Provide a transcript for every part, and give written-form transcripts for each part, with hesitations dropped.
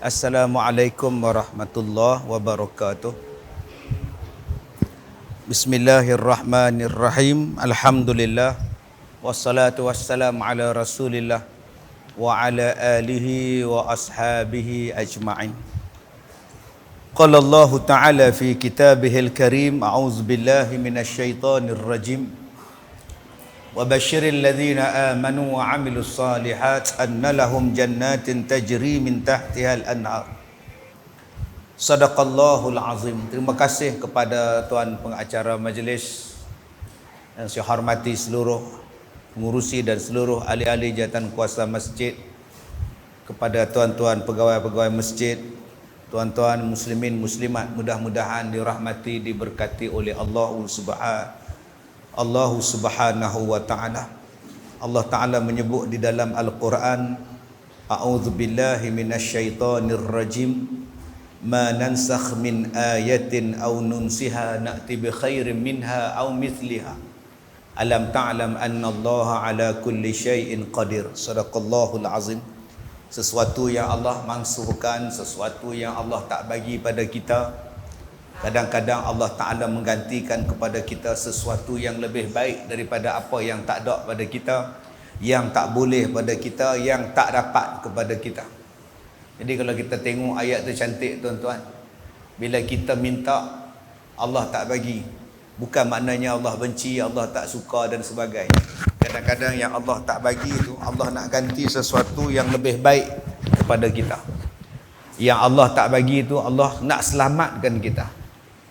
Assalamualaikum warahmatullahi wabarakatuh. Bismillahirrahmanirrahim. Alhamdulillah. Wassalatu wassalamu ala Rasulillah wa ala alihi wa ashabihi ajma'in. Qala Allah Ta'ala fi kitabihil karim, a'udzu billahi minasyaitonir rajim. Wa basyiril ladzina amanu wa 'amilus shalihat anna lahum jannatin tajri min tahtihal anhar. Sadaqallahul azim. Terima kasih kepada tuan pengacara majlis yang saya hormati, seluruh pengurusi dan seluruh ahli-ahli jawatan kuasa masjid, kepada tuan-tuan pegawai-pegawai masjid, tuan-tuan muslimin muslimat, mudah-mudahan dirahmati, diberkati oleh Allah Subhanahu wa ta'ala. Allah Ta'ala menyebut di dalam Al-Quran, a'udzu billahi minasyaitonir rajim, ma nansakh min ayatin aw nunsiha na'ti bi khairin minha aw mithliha alam ta'lam anna Allah ala kulli syai'in qadir. Sadaqallahul azim. Sesuatu yang Allah mansuhkan, sesuatu yang Allah tak bagi pada kita, kadang-kadang Allah Ta'ala menggantikan kepada kita sesuatu yang lebih baik daripada apa yang tak ada pada kita, yang tak boleh pada kita, yang tak dapat kepada kita. Jadi kalau kita tengok ayat tu cantik tuan-tuan. Bila kita minta, Allah tak bagi, bukan maknanya Allah benci, Allah tak suka dan sebagainya. Kadang-kadang yang Allah tak bagi itu, Allah nak ganti sesuatu yang lebih baik kepada kita. Yang Allah tak bagi itu, Allah nak selamatkan kita.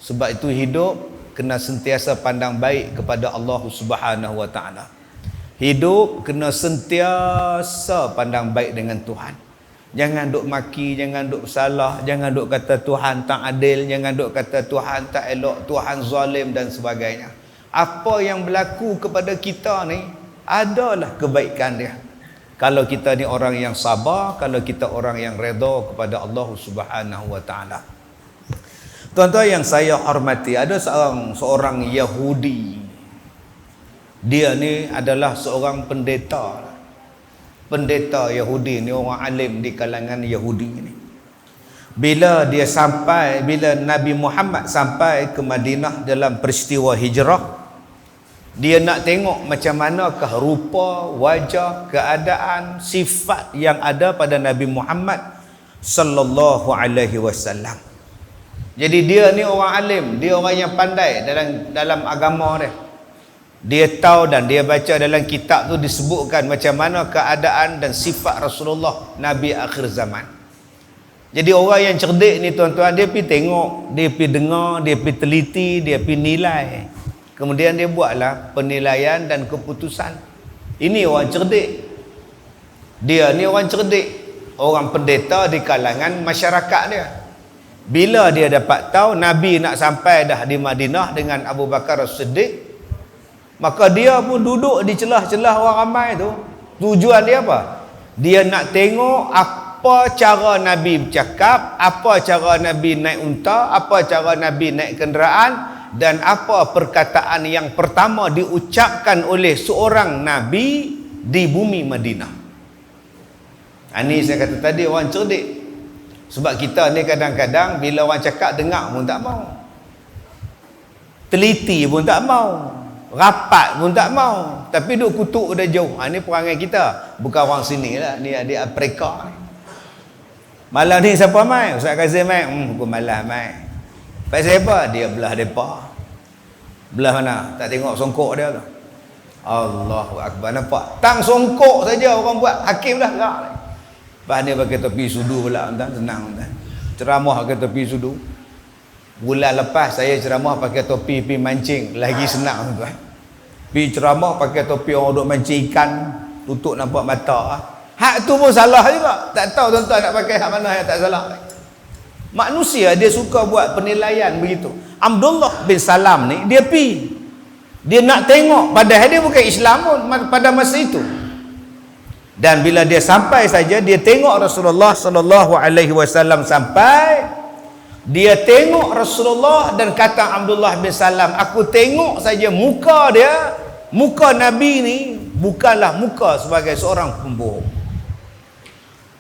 Sebab itu hidup kena sentiasa pandang baik kepada Allah Subhanahu wa ta'ala. Hidup kena sentiasa pandang baik dengan Tuhan. Jangan duk maki, jangan duk salah, jangan duk kata Tuhan tak adil, jangan duk kata Tuhan tak elok, Tuhan zalim dan sebagainya. Apa yang berlaku kepada kita ni adalah kebaikan dia. Kalau kita ni orang yang sabar, kalau kita orang yang redha kepada Allah Subhanahu wa ta'ala. Tuan-tuan yang saya hormati, ada seorang Yahudi. Dia ni adalah seorang pendeta. Pendeta Yahudi ni, orang alim di kalangan Yahudi ni. Bila Nabi Muhammad sampai ke Madinah dalam peristiwa hijrah, dia nak tengok macam manakah rupa, wajah, keadaan, sifat yang ada pada Nabi Muhammad sallallahu alaihi wasallam. Jadi dia ni orang alim, dia orang yang pandai dalam agama dia. Dia tahu dan dia baca dalam kitab tu disebutkan macam mana keadaan dan sifat Rasulullah Nabi akhir zaman. Jadi orang yang cerdik ni tuan-tuan, dia pergi tengok, dia pergi dengar, dia pergi teliti, dia pergi nilai. Kemudian dia buatlah penilaian dan keputusan. Ini orang cerdik. Dia ni orang cerdik, orang pendeta di kalangan masyarakat dia. Bila dia dapat tahu Nabi nak sampai dah di Madinah dengan Abu Bakar As-Siddiq, maka dia pun duduk di celah-celah orang ramai tu. Tujuan dia apa? Dia nak tengok apa cara Nabi bercakap, apa cara Nabi naik unta, apa cara Nabi naik kenderaan, dan apa perkataan yang pertama diucapkan oleh seorang Nabi di bumi Madinah. Ini saya kata tadi, orang cerdik. Sebab kita ni kadang-kadang bila orang cakap dengar pun tak mau, teliti pun tak mau, rapat pun tak mau, tapi duk kutuk dah jauh. Ini perangai kita. Bukan orang sini lah, ni adik Afrika ni. Malam ni siapa mai? Ustaz Kazim mai? Bukan malam mai. Pasal apa? Dia belah depa. Belah mana? Tak tengok songkok dia tu. Allahu Akbar. Nampak? Tang songkok saja orang buat, hakim dah gerak. Lepas dia pakai topi sudu pula, tenang. Ceramah pakai topi sudu. Bulan lepas saya ceramah pakai topi pergi mancing, lagi senang tuan. Pergi ceramah pakai topi orang duk mancing ikan, tutup nampak mata. Hak tu pun salah juga. Tak tahu tuan-tuan nak pakai hak mana yang tak salah. Manusia dia suka buat penilaian begitu. Abdullah bin Salam ni dia pergi, dia nak tengok, padahal dia bukan Islam pun pada masa itu. Dan bila dia sampai saja, dia tengok Rasulullah sallallahu alaihi wasallam sampai, dia tengok Rasulullah dan kata Abdullah bin Salam, aku tengok saja muka dia, muka Nabi ni bukanlah muka sebagai seorang pembohong.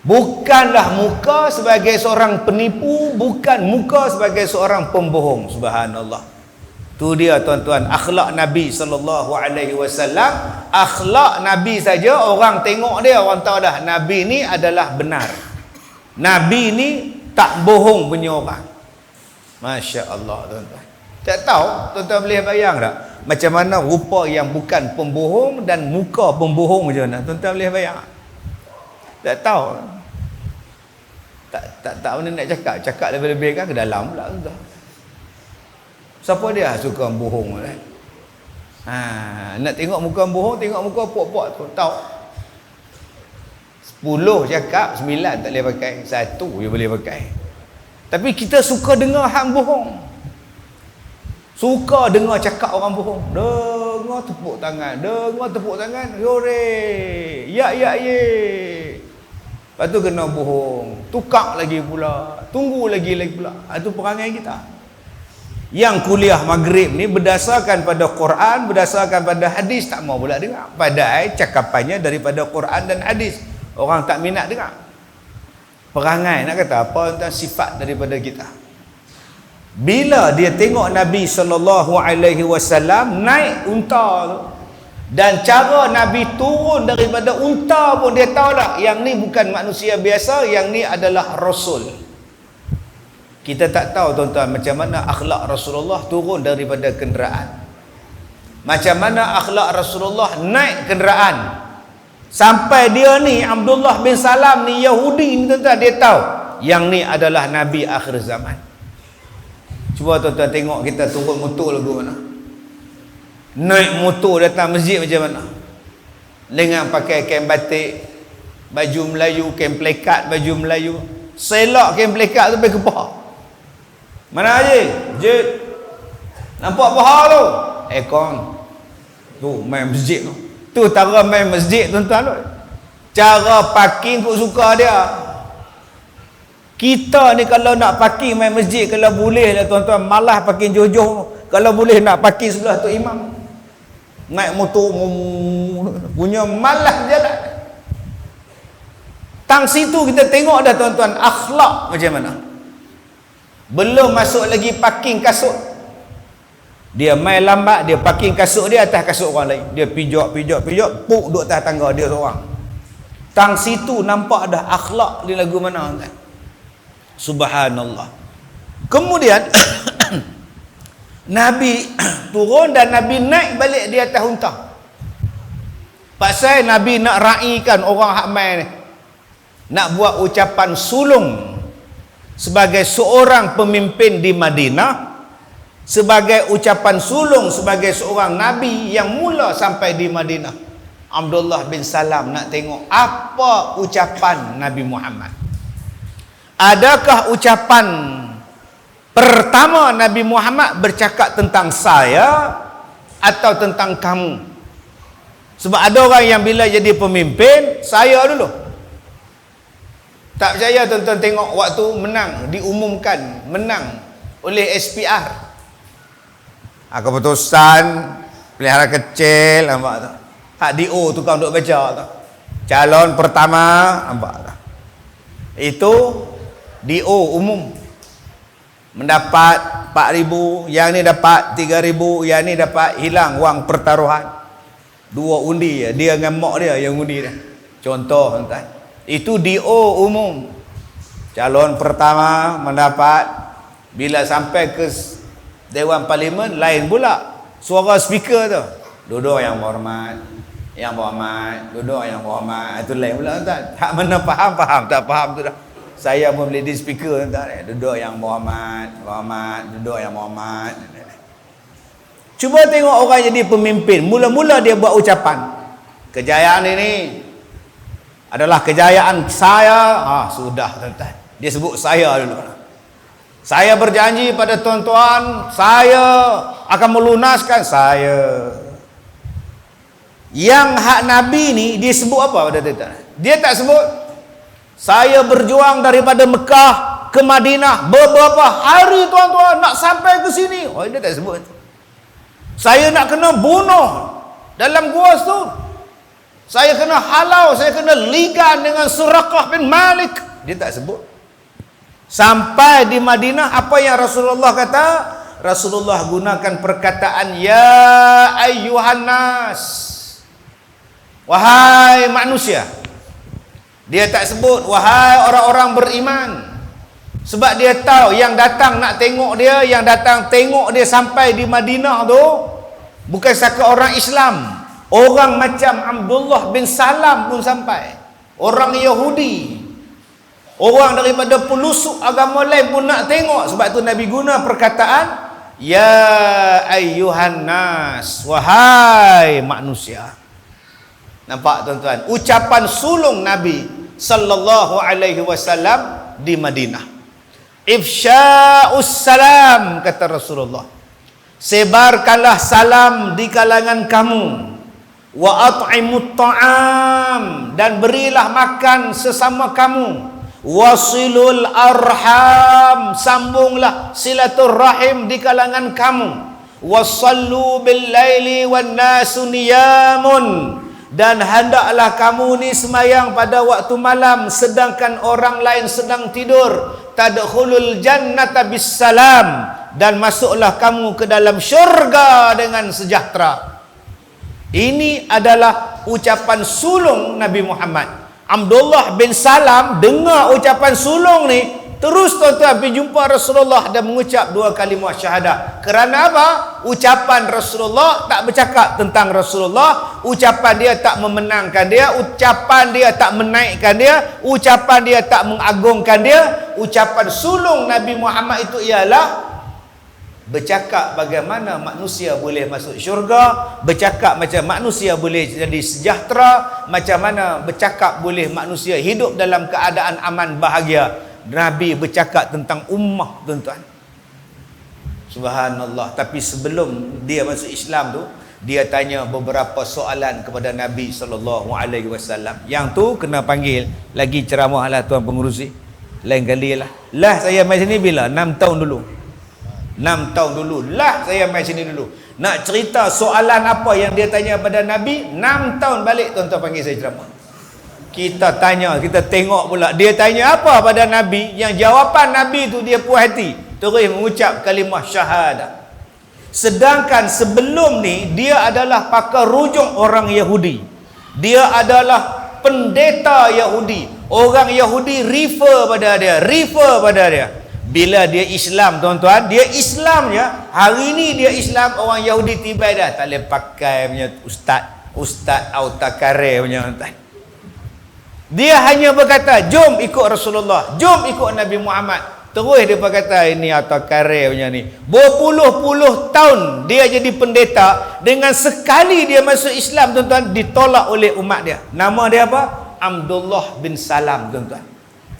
Bukanlah muka sebagai seorang penipu, bukan muka sebagai seorang pembohong. Subhanallah. Tu dia tuan-tuan, akhlak Nabi sallallahu alaihi wasallam. Akhlak Nabi saja orang tengok dia, orang tahu dah Nabi ni adalah benar. Nabi ni tak bohong punya orang. Masya-Allah tuan-tuan. Tak tahu tuan-tuan boleh bayang tak macam mana rupa yang bukan pembohong dan muka pembohong macam mana? Tuan-tuan boleh bayang? Tak tahu. Tak mana nak cakap lebih-lebih kan ke dalam pula tuan. Siapa dia suka bohong kan? Nak tengok muka bohong, tengok muka puak-puak tu. Tahu. 10 cakap, 9 tak boleh pakai, 1 je boleh pakai. Tapi kita suka dengar hak bohong. Suka dengar cakap orang bohong. Dengar tepuk tangan, yore. Ya ye. Lepas tu kena bohong, tukar lagi pula, tunggu lagi pula. Itu perangai kita. Yang kuliah maghrib ni berdasarkan pada Quran, berdasarkan pada hadis, tak mau pula dengar. Padahal cakapannya daripada Quran dan hadis. Orang tak minat dengar. Perangai nak kata apa, tentang sifat daripada kita. Bila dia tengok Nabi SAW naik unta tu, dan cara Nabi turun daripada unta pun dia tahu tak, yang ni bukan manusia biasa, yang ni adalah Rasul. Kita tak tahu tuan-tuan macam mana akhlak Rasulullah turun daripada kenderaan. Macam mana akhlak Rasulullah naik kenderaan. Sampai dia ni Abdullah bin Salam ni Yahudi ni tuan-tuan, dia tahu yang ni adalah Nabi akhir zaman. Cuba tuan-tuan tengok kita turun motor lagu mana. Naik motor datang masjid macam mana. Dengan pakai kain batik, baju Melayu, kain plekat baju Melayu. Selak kain plekat tu pergi kepah. Mana je? Nampak paha tu? Kong. Tu main masjid tu. Tu cara main masjid tuan-tuan tu. Cara parking kau suka dia. Kita ni kalau nak parking main masjid, kalau boleh lah tuan-tuan, malah parking jauh-jauh. Kalau boleh nak parking sebelah tu imam. Naik motor punya malah jalan. Tang situ kita tengok dah tuan-tuan akhlak macam mana. Belum masuk lagi parking kasut. Dia main lambat, dia parking kasut dia atas kasut orang lain. Dia pijak, puk duduk atas tangga dia seorang. Tang situ nampak dah akhlak di lagu mana kan. Subhanallah. Kemudian Nabi turun dan Nabi naik balik di atas unta. Pasal Nabi nak raikan orang hak main ni. Nak buat ucapan sulung sebagai seorang pemimpin di Madinah, sebagai ucapan sulung sebagai seorang Nabi yang mula sampai di Madinah. Abdullah bin Salam nak tengok apa ucapan Nabi Muhammad. Adakah ucapan pertama Nabi Muhammad bercakap tentang saya atau tentang kamu? Sebab ada orang yang bila jadi pemimpin, saya dulu. Tak percaya tuan-tuan tengok waktu menang, diumumkan menang oleh SPR. Keputusan pelihara kecil, nampak tak? Hak DO tukang duk baca tak? Calon pertama, nampak tak? Itu DO umum. Mendapat 4,000, yang ni dapat 3,000, yang ni dapat hilang wang pertaruhan. 2 undi dia dengan mak dia yang undi dia. Contoh tuan-tuan. Itu DO umum. Calon pertama mendapat, bila sampai ke Dewan Parlimen lain pula. Suara speaker tu. Duduk yang berhormat, yang berhormat, duduk yang berhormat. Itu lain pula tuan-tuan. Tak mana faham, tak faham tu dah. Saya pun boleh di speaker tuan-tuan. Duduk yang berhormat, duduk yang berhormat. Cuba tengok orang jadi pemimpin. Mula-mula dia buat ucapan. Kejayaan ini adalah kejayaan saya. Sudah tuan-tuan. Dia sebut saya dulu. Saya berjanji pada tuan-tuan, saya akan melunaskan saya. Yang hak Nabi ni dia sebut apa pada tuan-tuan? Dia tak sebut saya berjuang daripada Mekah ke Madinah beberapa hari tuan-tuan nak sampai ke sini. Dia tak sebut. Saya nak kena bunuh dalam gua tu. Saya kena halau, saya kena ligan dengan Suraqah bin Malik. Dia tak sebut. Sampai di Madinah, apa yang Rasulullah kata? Rasulullah gunakan perkataan ya ayyuhan nas, wahai manusia. Dia tak sebut wahai orang-orang beriman, sebab dia tahu yang datang nak tengok dia, yang datang tengok dia sampai di Madinah tu bukan sekadar orang Islam, orang macam Abdullah bin Salam pun sampai, orang Yahudi, orang daripada pelusuk agama lain pun nak tengok. Sebab tu Nabi guna perkataan ya ayyuhan nas, wahai manusia. Nampak tuan-tuan, ucapan sulung Nabi sallallahu alaihi wasallam di Madinah. Ifsya'us salam, kata Rasulullah, sebarkanlah salam di kalangan kamu. Wa at'imut ta'am, dan berilah makan sesama kamu. Wasilul arham, sambunglah silaturrahim di kalangan kamu. Wasallu bil laili wan nasu niyamun, dan hendaklah kamu ni semayang pada waktu malam sedangkan orang lain sedang tidur. Tadkhulul jannata bis salam, dan masuklah kamu ke dalam syurga dengan sejahtera. Ini adalah ucapan sulung Nabi Muhammad. Abdullah bin Salam dengar ucapan sulung ni, terus tuan-tuan pergi jumpa Rasulullah dan mengucap dua kalimah syahadah. Kerana apa? Ucapan Rasulullah tak bercakap tentang Rasulullah, ucapan dia tak memenangkan dia, ucapan dia tak menaikkan dia, ucapan dia tak mengagungkan dia. Ucapan sulung Nabi Muhammad itu ialah bercakap bagaimana manusia boleh masuk syurga, bercakap macam manusia boleh jadi sejahtera, macam mana bercakap boleh manusia hidup dalam keadaan aman bahagia. Nabi bercakap tentang ummah, tuan-tuan. Subhanallah. Tapi sebelum dia masuk Islam tu, dia tanya beberapa soalan kepada Nabi SAW. Yang tu kena panggil lagi ceramah lah tuan pengurusi, lain kali lah. Lah saya mai sini bila? 6 tahun dulu. 6 tahun dulu lah saya mai sini dulu. Nak cerita soalan apa yang dia tanya pada Nabi, 6 tahun balik tuan-tuan panggil saya ceramah. Kita tanya, kita tengok pula dia tanya apa pada Nabi, yang jawapan Nabi tu dia puas hati, terus mengucap kalimah syahadah. Sedangkan sebelum ni dia adalah pakar rujuk orang Yahudi. Dia adalah pendeta Yahudi. Orang Yahudi refer pada dia. Bila dia Islam, tuan-tuan, dia Islamnya, hari ni dia Islam, orang Yahudi tiba dah tak boleh pakai punya ustaz autakare punya, tuan. Dia hanya berkata, jom ikut Rasulullah, jom ikut Nabi Muhammad. Terus dia berkata, ini autakare punya ni. Berpuluh-puluh tahun dia jadi pendeta, dengan sekali dia masuk Islam, tuan-tuan, ditolak oleh umat dia. Nama dia apa? Abdullah bin Salam, tuan-tuan.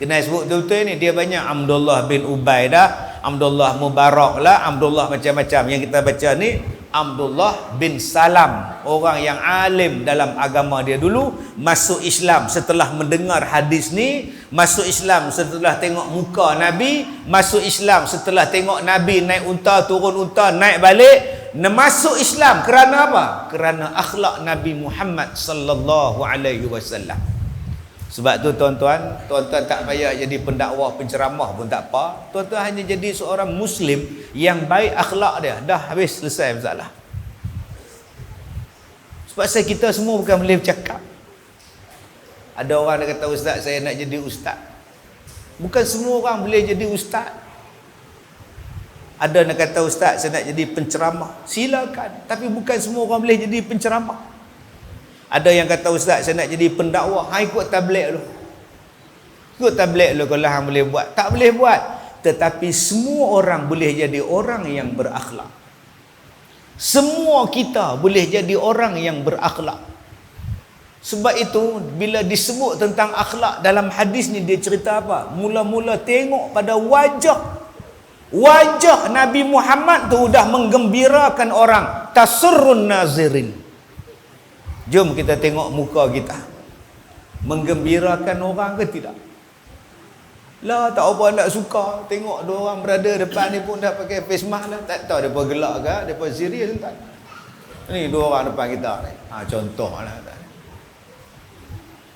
Kena sebut betul-betul ni, dia banyak Abdullah bin Ubaidah, Abdullah Mubarak lah, Abdullah macam-macam. Yang kita baca ni Abdullah bin Salam, orang yang alim dalam agama dia dulu, masuk Islam setelah mendengar hadis ni, masuk Islam setelah tengok muka Nabi, masuk Islam setelah tengok Nabi naik unta, turun unta, naik balik. Masuk Islam kerana apa? Kerana akhlak Nabi Muhammad sallallahu alaihi wasallam. Sebab tu tuan-tuan tak payah jadi pendakwah, penceramah pun tak apa. Tuan-tuan hanya jadi seorang Muslim yang baik akhlak dia, dah habis, selesai masalah. Sebab kita semua bukan boleh bercakap. Ada orang yang kata, ustaz saya nak jadi ustaz. Bukan semua orang boleh jadi ustaz. Ada yang kata, ustaz saya nak jadi penceramah. Silakan, tapi bukan semua orang boleh jadi penceramah. Ada yang kata, ustaz saya nak jadi pendakwah. Ikut tabligh dulu. Ikut tabligh dulu kalau hang boleh buat. Tak boleh buat. Tetapi semua orang boleh jadi orang yang berakhlak. Semua kita boleh jadi orang yang berakhlak. Sebab itu bila disebut tentang akhlak dalam hadis ni, dia cerita apa? Mula-mula tengok pada wajah Nabi Muhammad tu dah menggembirakan orang. Tasurrun nazirin. Jom kita tengok muka kita, menggembirakan orang ke tidak? Lah tak apa nak suka tengok dua orang berada depan ni pun dah pakai face mask lah. Tak tahu depa gelak ke, depa serius tak? Ni dua orang depan kita ni. Contoh lah.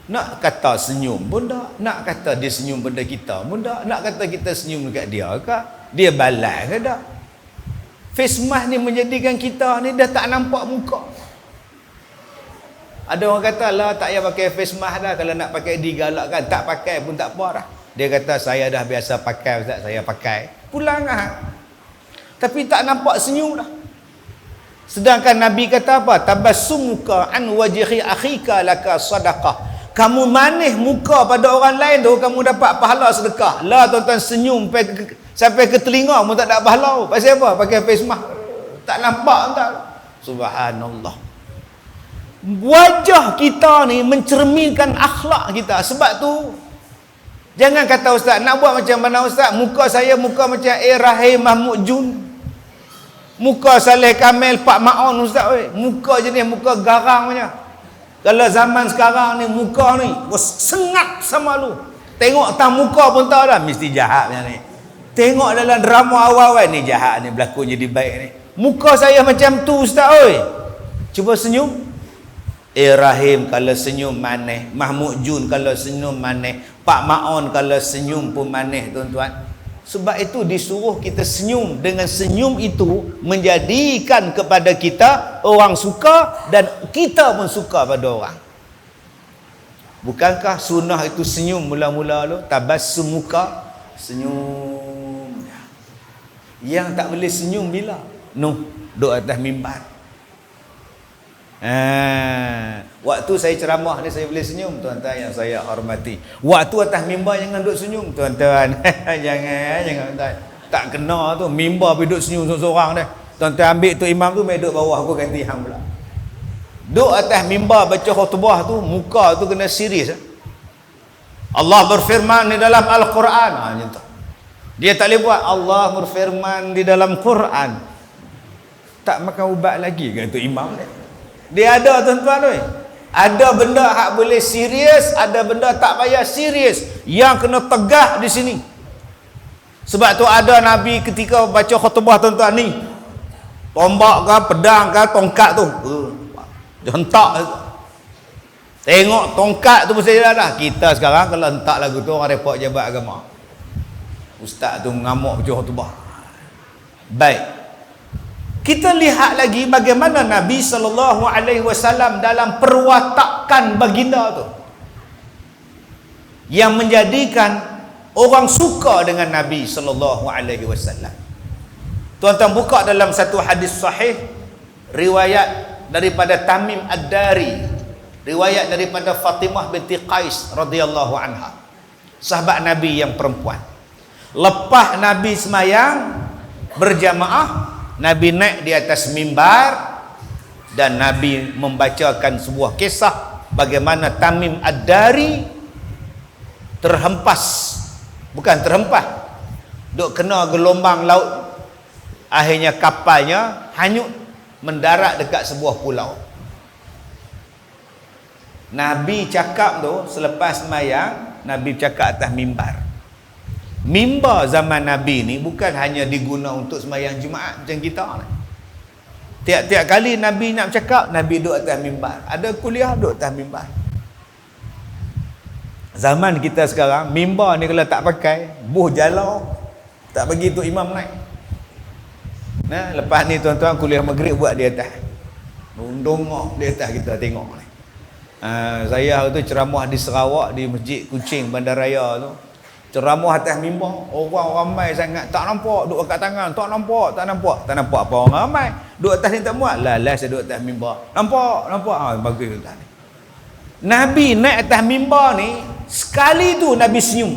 Nak kata senyum pun tak, nak kata dia senyum pada kita pun tak, nak kata kita senyum dekat dia ke, dia balas ke tak. Face mask ni menjadikan kita ni dah tak nampak muka. Ada orang kata lah tak payah pakai face mask dah, kalau nak pakai digalakkan, tak pakai pun tak apa dah. Dia kata saya dah biasa pakai Ustaz, saya pakai. Pulang lah. Tapi tak nampak senyum dah. Sedangkan Nabi kata apa? Tabassumuka an wajhi akhika laka sadaqah. Kamu manis muka pada orang lain tu, kamu dapat pahala sedekah. Lah tuan-tuan senyum sampai ke telinga pun tak ada pahala. Pasal apa? Pakai face mask. Tak nampak tak? Subhanallah. Wajah kita ni mencerminkan akhlak kita. Sebab tu jangan kata Ustaz, nak buat macam mana Ustaz? Muka saya muka macam Rahim Mahmud Jun. Muka Saleh Kamil Pak Ma'on Ustaz. Muka jenis muka garang macam. Kalau zaman sekarang ni muka ni sengat sama lu. Tengok tak muka pun tahu dah mesti jahat macam ni. Tengok dalam drama awal-awal ni jahat ni berlakon jadi baik ni. Muka saya macam tu Ustaz oi. Cuba senyum. Rahim kalau senyum manis, Mahmud Jun kalau senyum manis, Pak Ma'on kalau senyum pun manis tuan-tuan. Sebab itu disuruh kita senyum. Dengan senyum itu menjadikan kepada kita orang suka dan kita pun suka pada orang. Bukankah sunnah itu senyum mula-mula tu? Tabassumuka, senyum. Yang tak boleh senyum bila? Duduk atas mimbar. Waktu saya ceramah ni saya boleh senyum tuan-tuan yang saya hormati. Waktu atas mimbar jangan duduk senyum tuan-tuan. jangan tuan. Tak kena tu mimbar pergi duduk senyum seorang dah. Tuan-tuan ambil tu imam tu mai duduk bawah, aku ganti hang pula. Duduk atas mimbar baca khutbah tu muka tu kena serius. Allah berfirman di dalam Al-Quran. Macam tu. Dia tak boleh buat Allah berfirman di dalam Quran. Tak makan ubat lagi kan tu imam ni. Dia ada tuan-tuan oi. Ada benda hak boleh serius, ada benda tak payah serius. Yang kena tegak di sini. Sebab tu ada Nabi ketika baca khutbah tuan-tuan ni. Tombak ke, pedang ke, tongkat tu. Hentak. Tengok tongkat tu mesti dah. Kita sekarang kalau hentak lagu tu orang repot jabat agama. Ustaz tu mengamuk baca khutbah. Baik. Kita lihat lagi bagaimana Nabi SAW dalam perwatakan baginda tu yang menjadikan orang suka dengan Nabi SAW. Tuan-tuan buka dalam satu hadis sahih riwayat daripada Tamim Ad-Dari, riwayat daripada Fatimah binti Qais radhiyallahu anha, sahabat Nabi yang perempuan. Lepas Nabi semayang berjamaah, Nabi naik di atas mimbar dan Nabi membacakan sebuah kisah bagaimana Tamim Ad-Dari terhempas, bukan terhempas, duk kena gelombang laut, akhirnya kapalnya hanyut mendarat dekat sebuah pulau. Nabi cakap tu selepas semayang, Nabi cakap atas mimbar. Mimbar zaman Nabi ni bukan hanya diguna untuk sembahyang Jumaat macam kita ni. Tiap-tiap kali Nabi nak bercakap, Nabi duduk atas mimbar. Ada kuliah duduk atas mimbar. Zaman kita sekarang, mimbar ni kalau tak pakai, buh jalau, tak bagi tu imam naik. Nah, lepas ni tuan-tuan kuliah maghrib buat di atas. Dongok di atas kita tengok ni. Saya tu ceramah di Sarawak, di Masjid Kuching Bandaraya tu. Ceramah atas mimbar, orang ramai sangat, tak nampak, duduk kat tangan, tak nampak apa orang ramai, duduk atas ni tak muat, lah saya duduk atas mimbar, nampak, bagus tuan. Nabi naik atas mimbar ni, sekali tu Nabi senyum.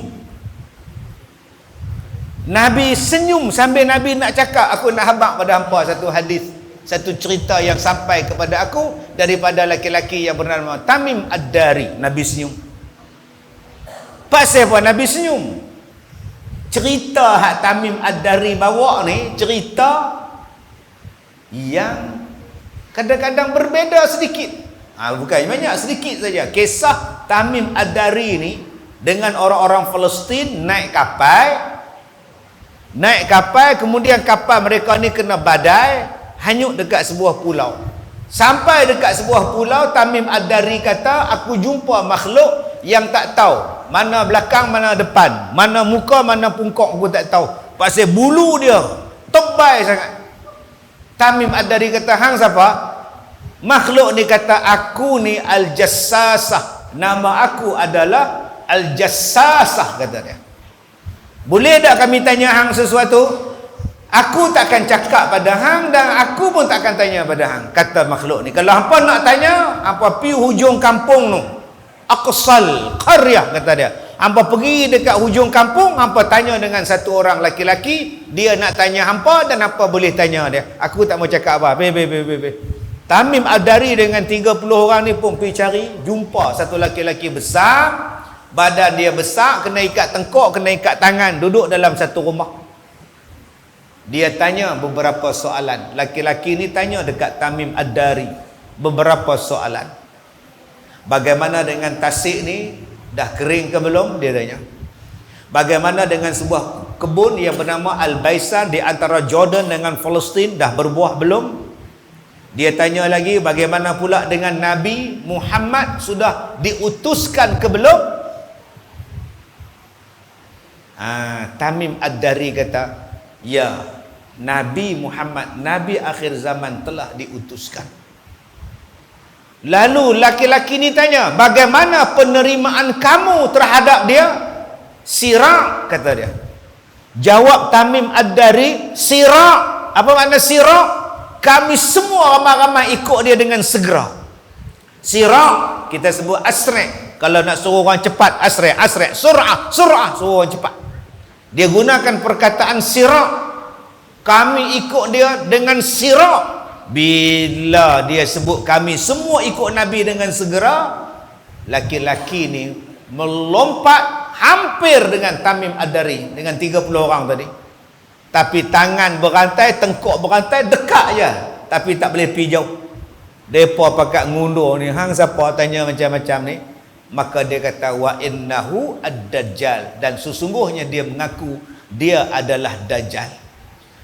Nabi senyum sambil Nabi nak cakap, aku nak habaq pada hampa satu hadis, satu cerita yang sampai kepada aku daripada laki-laki yang bernama Tamim Ad-Dari. Nabi senyum. Pasal apa Nabi senyum? Cerita hak Tamim Ad-Dari bawa ni cerita yang kadang-kadang berbeza sedikit. Bukan banyak, sedikit saja. Kisah Tamim Ad-Dari ni dengan orang-orang Palestin naik kapal, kemudian kapal mereka ni kena badai, hanyut dekat sebuah pulau. Sampai dekat sebuah pulau, Tamim Ad-Dari kata, aku jumpa makhluk yang tak tahu mana belakang, mana depan, mana muka, mana pungkok, aku tak tahu. Pasal bulu dia tebal sangat. Tamim Ad-Dari kata, hang siapa? Makhluk ni kata, aku ni Al-Jassasah. Nama aku adalah Al-Jassasah, kata dia. Boleh tak kami tanya hang sesuatu? Aku takkan cakap pada hang dan aku pun takkan tanya pada hang, kata makhluk ni. Kalau hampa nak tanya, hampa pergi hujung kampung tu, aqsal qaryah, kata dia. Hampa pergi dekat hujung kampung, hampa tanya dengan satu orang laki-laki, dia nak tanya hampa dan hampa boleh tanya dia. Aku tak mau cakap apa. Tamim Ad-Dari dengan 30 orang ni pun pergi cari, jumpa satu laki-laki besar, badan dia besar, kena ikat tengkuk, kena ikat tangan, duduk dalam satu rumah. Dia tanya beberapa soalan. Laki-laki ni tanya dekat Tamim Ad-Dari beberapa soalan. Bagaimana dengan tasik ni? Dah kering ke belum? Dia tanya. Bagaimana dengan sebuah kebun yang bernama Al-Baisan di antara Jordan dengan Palestin? Dah berbuah belum? Dia tanya lagi, bagaimana pula dengan Nabi Muhammad, sudah diutuskan ke belum? Tamim Ad-Dari kata, ya, Nabi Muhammad, Nabi akhir zaman telah diutuskan. Lalu laki-laki ni tanya, bagaimana penerimaan kamu terhadap dia? Sirak, kata dia. Jawab Tamim Ad-Dari, sirak. Apa makna sirak? Kami semua ramai-ramai ikut dia dengan segera. Sirak kita sebut asri'. Kalau nak suruh orang cepat, asri'. Sur'ah, suruh orang cepat. Dia gunakan perkataan sirak. Kami ikut dia dengan sirak. Bila dia sebut kami semua ikut Nabi dengan segera, laki-laki ni melompat hampir dengan Tamim Ad-Dari dengan 30 orang tadi. Tapi tangan berantai, tengkuk berantai, dekat je. Tapi tak boleh pergi jauh. Depa pakat ngundur ni, hang siapa tanya macam-macam ni? Maka dia kata, wa innahu ad-dajjal. Dan sesungguhnya dia mengaku dia adalah Dajjal.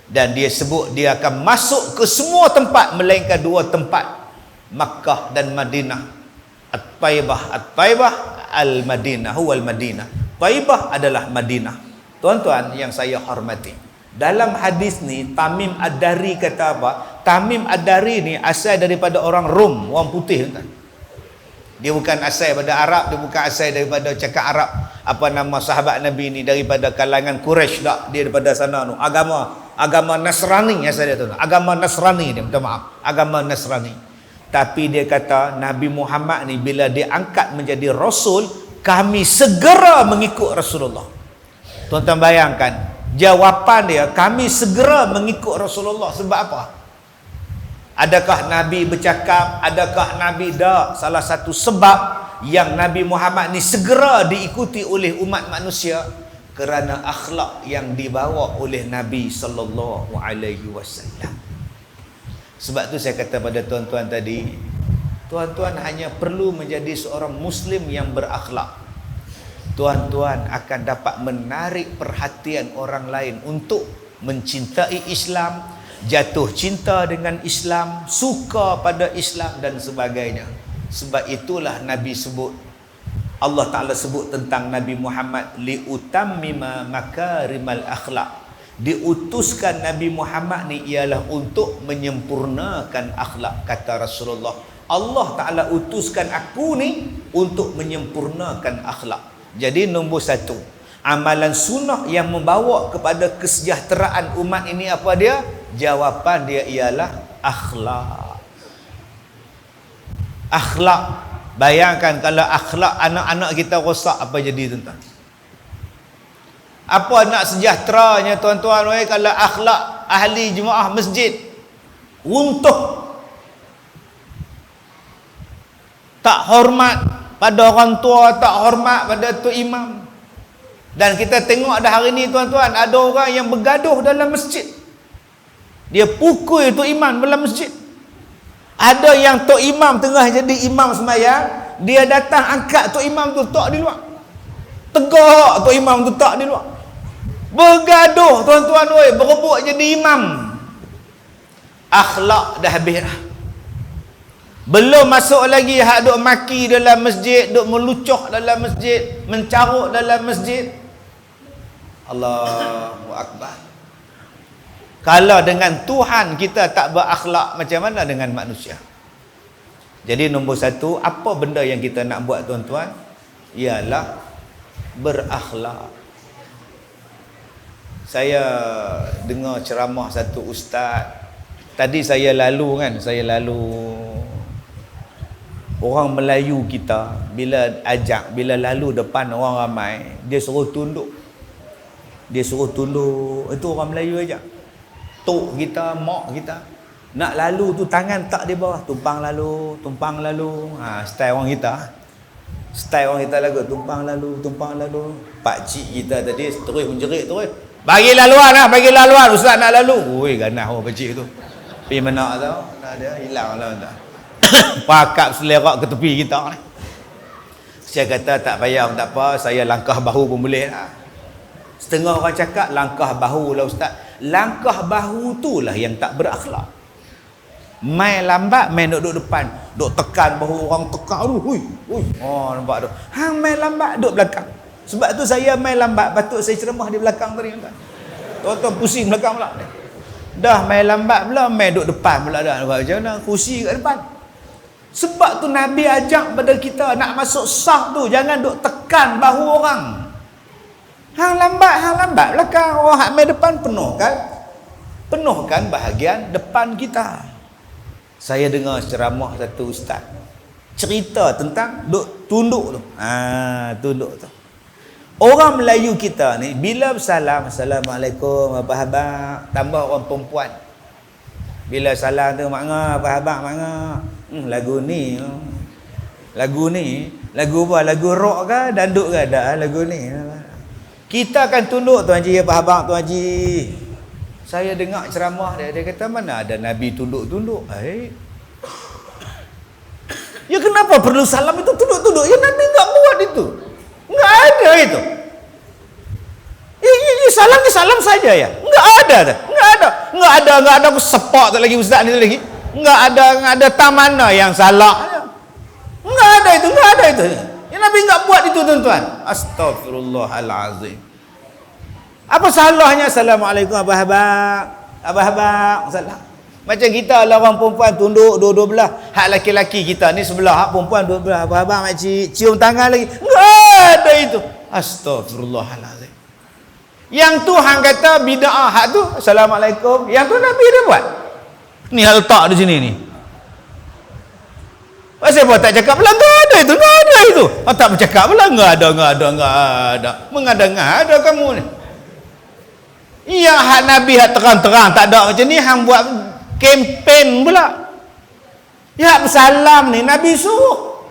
Dan dia sebut dia akan masuk ke semua tempat melainkan dua tempat, Makkah dan Madinah. At-Taibah Al-Madinah, huwal Madinah. Taibah adalah Madinah. Tuan-tuan yang saya hormati, dalam hadis ni Tamim Ad-Dari kata apa? Tamim Ad-Dari ni asal daripada orang Rom, orang putih, tuan. Dia bukan asal daripada Arab, dia bukan asal daripada cakap Arab. Apa nama sahabat Nabi ni daripada kalangan Quraisy tak, dia daripada sana tu. Agama Nasrani asal dia tu. Agama Nasrani dia, minta maaf. Agama Nasrani. Tapi dia kata Nabi Muhammad ni bila dia angkat menjadi rasul, kami segera mengikut Rasulullah. Tuan-tuan bayangkan, jawapan dia, kami segera mengikut Rasulullah. Sebab apa? Adakah Nabi bercakap? Adakah Nabi tak? Salah satu sebab yang Nabi Muhammad ni segera diikuti oleh umat manusia kerana akhlak yang dibawa oleh Nabi sallallahu alaihi wasallam. Sebab tu saya kata pada tuan-tuan tadi, tuan-tuan hanya perlu menjadi seorang muslim yang berakhlak. Tuan-tuan akan dapat menarik perhatian orang lain untuk mencintai Islam, jatuh cinta dengan Islam, suka pada Islam dan sebagainya. Sebab itulah Nabi sebut, Allah Ta'ala sebut tentang Nabi Muhammad, liutammima makarimal akhlak. Diutuskan Nabi Muhammad ni ialah untuk menyempurnakan akhlak, kata Rasulullah. Allah Ta'ala utuskan aku ni untuk menyempurnakan akhlak. Jadi nombor satu, amalan sunnah yang membawa kepada kesejahteraan umat ini apa dia? Jawapan dia ialah akhlak. Akhlak. Bayangkan kalau akhlak anak-anak kita rosak, apa jadi tuan-tuan? Apa nak sejahteranya tuan-tuan kalau akhlak ahli jemaah masjid runtuh, tak hormat pada orang tua, tak hormat pada tu imam. Dan kita tengok dah hari ni tuan-tuan, ada orang yang bergaduh dalam masjid, dia pukul tu imam dalam masjid. Ada yang tok imam tengah jadi imam sembahyang, dia datang angkat tok imam tu tak di luar, tegak tok imam tu tak di luar, bergaduh tuan-tuan berebut jadi imam. Akhlak dah habis dah. Belum masuk lagi hak duk maki dalam masjid, duk melucoh dalam masjid, mencaruk dalam masjid. Allahu Akbar. Kalau dengan Tuhan kita tak berakhlak, macam mana dengan manusia? Jadi nombor satu, apa benda yang kita nak buat tuan-tuan? Ialah berakhlak. Saya dengar ceramah satu ustaz. Tadi saya lalu orang Melayu kita, bila lalu depan orang ramai, dia suruh tunduk. Itu orang Melayu aja. Tok kita, mak kita nak lalu tu tangan tak di bawah, tumpang lalu. Style orang kita lagu tumpang lalu. Pak cik kita tadi terus menjerit terus, bagi laluan ustaz nak lalu. Oi ganah orang pak cik tu. Pergi mana tahu? Tak ada, hilang lah tak. Pakap selerak ke tepi kita ni. Saya kata tak payah, tak apa, saya langkah bahu pun boleh lah. Setengah orang cakap langkah bahu lah ustaz. Langkah bahu tu lah yang tak berakhlak. Main lambat, main duduk depan, duk tekan bahu orang, tekan tu. Hui. Oh nampak tu. Hang main lambat duduk belakang. Sebab tu saya main lambat, patut saya ceramah di belakang tadi tuan. Tuan-tuan pusing belakang pula. Dah main lambat pula, main duduk depan pula dah. Macam mana kursi kat depan. Sebab tu Nabi ajak pada kita nak masuk saf tu jangan duk tekan bahu orang. Hang lambat belakang, orang hak main depan penuhkan bahagian depan kita. Saya dengar ceramah satu ustaz cerita tentang duk tunduk tu. Tunduk tu. Orang Melayu kita ni bila bersalam, assalamualaikum, apa khabar, tambah orang perempuan. Bila salam tu, makna apa khabar, makna lagu ni lagu apa, lagu rock ke danduk ke, ada lagu ni. Kita akan tunduk, Tuan Haji, apa khabar Tuan Haji? Saya dengar ceramah dia kata mana ada Nabi tunduk-tunduk. Ya kenapa perlu salam itu tunduk-tunduk? Ya Nabi enggak buat itu. Enggak ada itu. Ya salam ni salam saja ya. Enggak ada sepak tak lagi ustaz ni lagi. Enggak ada tamana yang salah. Enggak ada itu. Ya Nabi enggak buat itu tuan-tuan. Astagfirullahalazim. Apa salahnya assalamualaikum, apa khabar? Salah. Macam kita lah orang perempuan tunduk dua-dua belah. Hak laki-laki kita ni sebelah, hak perempuan dua belah. Apa khabar makcik? Cium tangan lagi. Enggak ada itu. Astagfirullahalazim. Yang tu hang kata bid'ah, hak tu assalamualaikum. Yang tu Nabi dia buat. Ni hal letak di sini ni. Pasal apa tak cakap pula? Enggak ada itu. Tak bercakap pula? Enggak ada. Mengada-ngada kamu ni. Yang hak Nabi hak terang-terang tak ada macam ni, hang buat kempen pula. Ya bersalam ni Nabi suruh.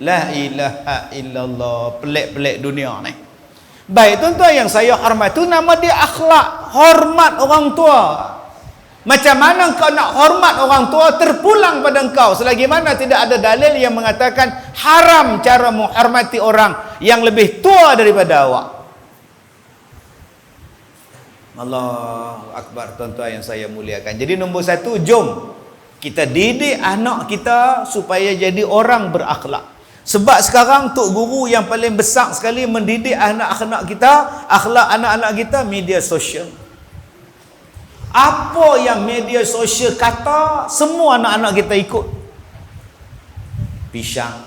La ilaha illallah. Pelik-pelik dunia ni. Baik tuan-tuan yang saya hormat, tu nama dia akhlak, hormat orang tua. Macam mana kau nak hormat orang tua terpulang pada engkau selagi mana tidak ada dalil yang mengatakan haram cara menghormati orang yang lebih tua daripada awak. Allahu Akbar tuan-tuan yang saya muliakan. Jadi nombor satu, jom kita didik anak kita supaya jadi orang berakhlak. Sebab sekarang tok guru yang paling besar sekali mendidik anak-anak kita, akhlak anak-anak kita, media sosial. Apa yang media sosial kata, semua anak-anak kita ikut. Pisang.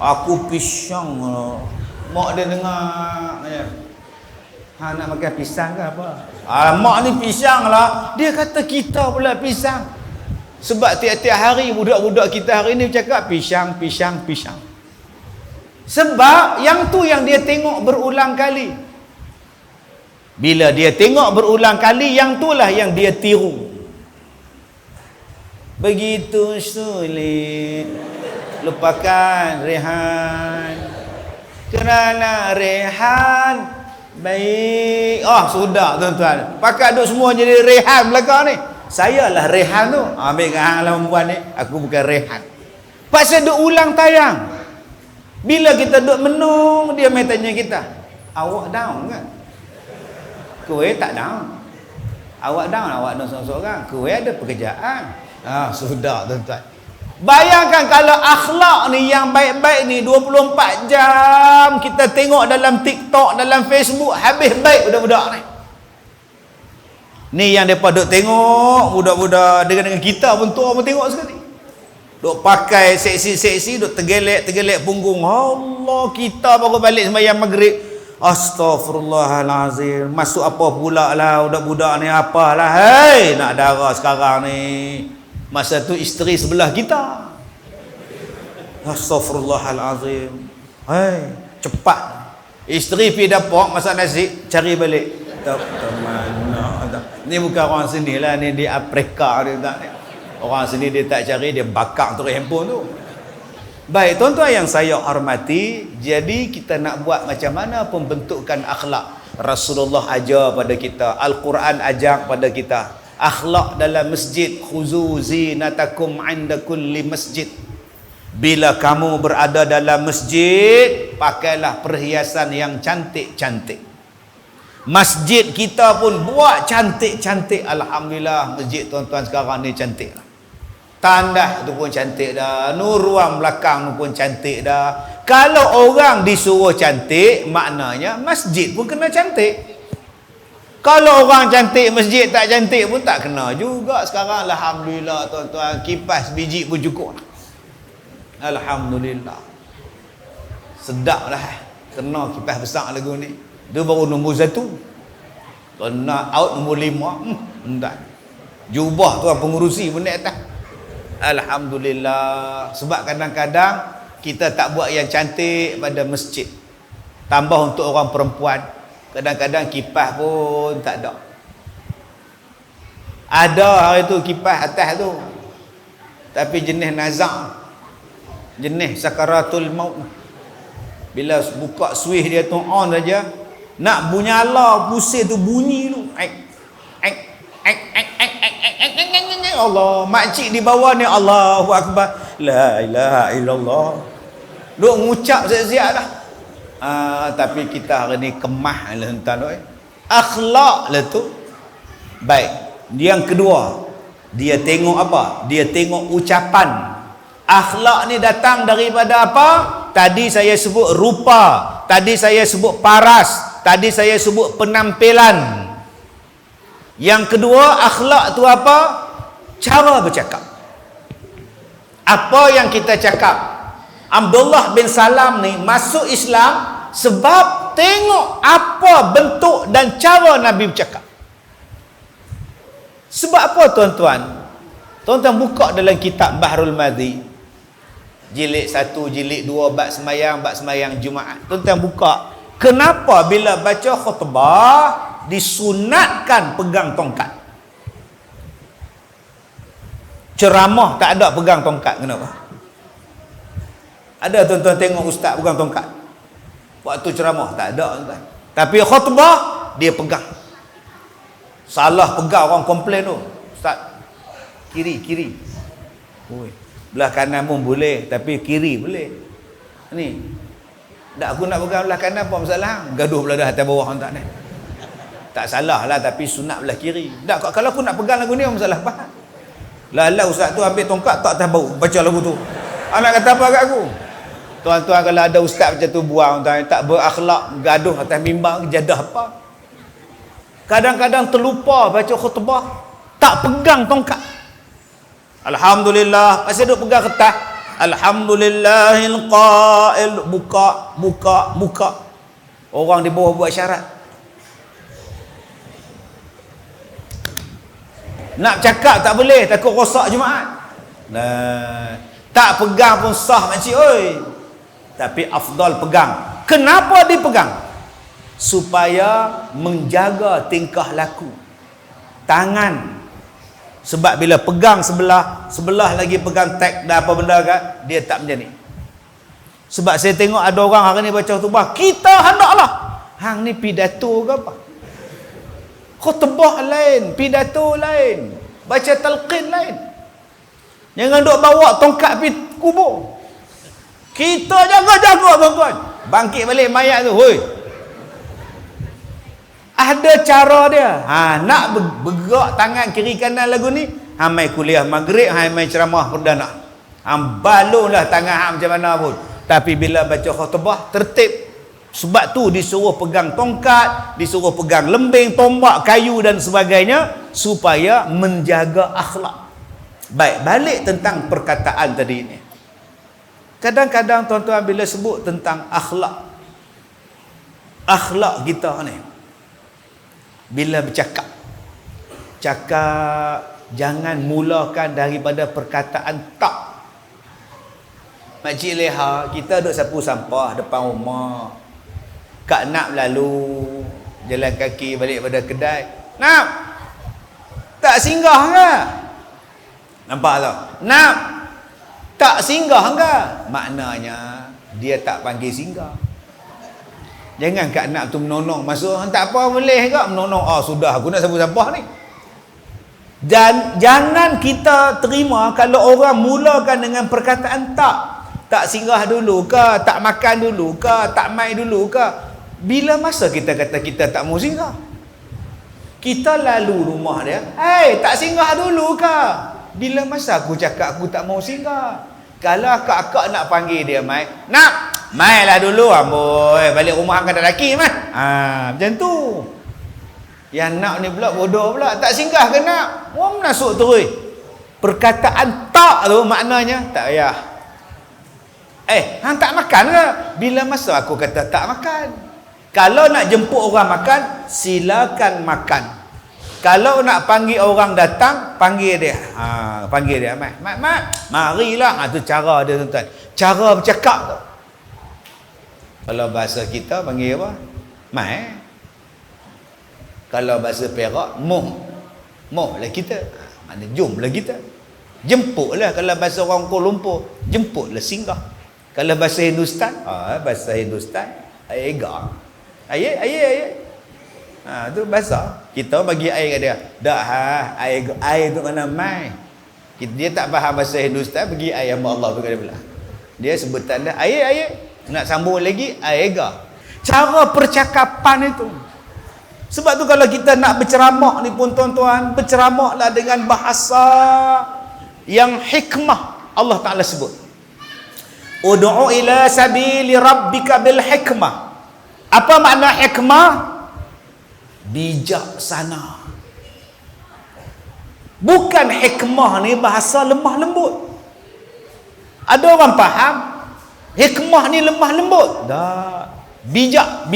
Aku pisang. Mak dia dengar. Nak makan pisang ke apa? Mak ni pisang lah. Dia kata kita pula pisang. Sebab tiap-tiap hari budak-budak kita hari ni bercakap pisang. Sebab yang tu yang dia tengok berulang kali. Bila dia tengok berulang kali, yang itulah yang dia tiru. Begitu sulit lupakan Rehan, kerana Rehan baik. Sudah tuan-tuan. Pakat duk semua jadi Rehan belakang ni. Saya lah Rehan tu. Ambil hang lah perempuan ni. Aku bukan Rehan. Pasal duk ulang tayang. Bila kita duk menung, dia main tanya kita, awak down kan? Kowe tak down. Awak down seorang-seorang. Kowe ada pekerjaan. Sudah tuan-tuan. Bayangkan kalau akhlak ni yang baik-baik ni 24 jam kita tengok dalam TikTok, dalam Facebook, habis baik budak-budak ni. Ni yang mereka duk tengok, budak-budak dengan kita pun tua pun tengok sekali. Duk pakai seksi-seksi, duk tergelek punggung. Allah, kita baru balik sembahyang maghrib. Astaghfirullahalazim. Masuk apa pula lah budak-budak ni, apalah. Hei, nak darah sekarang ni. Masa tu isteri sebelah kita. Astaghfirullahalazim. Hei, cepat. Isteri pergi dapur masak nasi, cari balik. Tak mana. Ni bukan orang sini lah, ni di Afrika dia tak ni. Orang sini dia tak cari, dia bakar terus handphone tu. Baik, tuan-tuan yang saya hormati, jadi kita nak buat macam mana pembentukan akhlak. Rasulullah ajar pada kita, Al-Quran ajar pada kita. Akhlak dalam masjid, khuzu zinatakum 'inda kulli masjid. Bila kamu berada dalam masjid, pakailah perhiasan yang cantik-cantik. Masjid kita pun buat cantik-cantik. Alhamdulillah, masjid tuan-tuan sekarang ni cantik lah. Tandas tu pun cantik dah, nur ruang belakang tu pun cantik dah. Kalau orang disuruh cantik, maknanya masjid pun kena cantik. Kalau orang cantik, masjid tak cantik pun tak kena juga. Sekarang alhamdulillah tuan-tuan, kipas biji pun cukup. Alhamdulillah. Sedap lah. Kena kipas besar lagu ni. Dia baru nombor 1. Kena out nombor 5. Entah. Jubah tuan pengurusi pun naik atas. Alhamdulillah. Sebab kadang-kadang kita tak buat yang cantik pada masjid. Tambah untuk orang perempuan, kadang-kadang kipas pun tak ada. Ada hari tu kipas atas tu, tapi jenis nazak, jenis sakaratul maut. Bila buka switch dia tu on saja, nak bunyala pusing tu bunyi tu. Allah, makcik di bawah ni Allahu Akbar, la ilaha illallah, duk ngucap siap-siap dah. Tapi kita hari ni kemah lah tuan-tuan. Akhlak lah tu baik. Yang kedua, dia tengok apa? Dia tengok ucapan. Akhlak ni datang daripada apa? Tadi saya sebut rupa, tadi saya sebut paras, tadi saya sebut penampilan. Yang kedua, akhlak tu apa? Cara bercakap. Apa yang kita cakap? Abdullah bin Salam ni masuk Islam sebab tengok apa bentuk dan cara Nabi bercakap. Sebab apa tuan-tuan? Tuan-tuan buka dalam kitab Bahrul Madhi, jilid 1, jilid 2, bab sembahyang Jumaat. Tuan-tuan buka, kenapa bila baca khutbah disunatkan pegang tongkat? Ceramah tak ada pegang tongkat, kenapa? Ada tuan-tuan tengok ustaz pegang tongkat waktu ceramah? Tak ada tuan. Tapi khutbah dia pegang. Salah pegang, orang komplain tu, ustaz kiri. Oi, belah kanan pun boleh, tapi kiri boleh. Ni tak, aku nak pegang belah kanan, apa masalah? Gaduh belah dah atas bawah tak ni. Tak salah lah, tapi sunat belah kiri. Tak, kalau aku nak pegang lagu ni, apa masalah? Faham? Lah ustaz tu ambil tongkat tak atas bau, baca lagu tu. Anak kata apa kat aku? Tuan-tuan, kalau ada ustaz macam tu buang, tuan, tak berakhlak, gaduh atas mimbar, jadah apa? Kadang-kadang terlupa baca khutbah, tak pegang tongkat. Alhamdulillah, masih duk pegang kertas. Alhamdulillahil qail, buka. Orang di bawah buat syarat. Nak cakap tak boleh, takut rosak Jumaat. Nah, tak pegang pun sah makcik oi. Tapi afdal pegang. Kenapa dipegang? Supaya menjaga tingkah laku. Tangan. Sebab bila pegang sebelah lagi pegang tag dah apa benda kan, dia tak macam ni. Sebab saya tengok ada orang hari ni baca khutbah, kita hendaklah. Hang ni pidato ke apa? Khutbah lain, pidato lain, baca talqin lain. Jangan duk bawa tongkat pergi kubur. Kita jaga-jaga tuan-tuan. Bangkit balik mayat tu, hoi. Ada cara dia. Nak bergerak tangan kiri kanan lagu ni, Hang mai kuliah maghrib, hang mai ceramah perdana. Hang balunlah tangan hang macam mana pun. Tapi bila baca khutbah tertib. Sebab tu disuruh pegang tongkat, disuruh pegang lembing, tombak, kayu dan sebagainya supaya menjaga akhlak. Baik, balik tentang perkataan tadi ini. Kadang-kadang tuan-tuan bila sebut tentang akhlak kita ni, bila bercakap, jangan mulakan daripada perkataan tak. Makcik Leha, kita duduk sapu sampah depan rumah. Kak nak lalu jalan kaki balik pada kedai. Nak tak singgah ke? Nampak tak? Nak tak singgah ke? Maknanya dia tak panggil singgah. Jangan Kak nak tu menonong masuk, tak apa boleh ke menonong. Oh sudah, aku nak sapu sampah ni. Dan jangan kita terima kalau orang mulakan dengan perkataan tak. Tak singgah dulu ke, tak makan dulu ke, tak mai dulu ke. Bila masa kita kata kita tak mau singgah? Kita lalu rumah dia, "Hei, tak singgah dulu ke?" Bila masa aku cakap aku tak mau singgah? Kalau akak nak panggil dia mai, "Nak, mailah dulu amboi, balik rumah angkat lelaki mai." Macam tu. Yang nak ni pula bodoh pula, tak singgah ke nak? Orang masuk terus. Perkataan tak tu maknanya tak payah. Hang tak makan ke? Bila masa aku kata tak makan? Kalau nak jemput orang makan, silakan makan. Kalau nak panggil orang datang, panggil dia. Panggil dia, "Mat, marilah." Itu cara dia tuan-tuan. Cara bercakap tu. Kalau bahasa kita panggil apa? Mai. Kalau bahasa Perak, moh lah kita. Mana jom lah kita. Jemputlah. Kalau bahasa orang Kuala Lumpur, jemputlah singgah. Kalau bahasa Hindustan, aiga. Air. Tu bahasa. Kita bagi air kat dia. Dak air tu mana mai. Dia tak faham bahasa Hindustan, bagi air sama Allah tu kat dia pula. Dia sebutan dah air. Nak sambung lagi aiga. Cara percakapan itu. Sebab tu kalau kita nak berceramah ni pun tuan-tuan, berceramahlah dengan bahasa yang hikmah. Allah Ta'ala sebut, "Ud'u ila sabili rabbika bil hikmah." Apa makna hikmah? Bijaksana. Bukan hikmah ni bahasa lemah lembut. Ada orang faham hikmah ni lemah lembut. Dah. Bijak.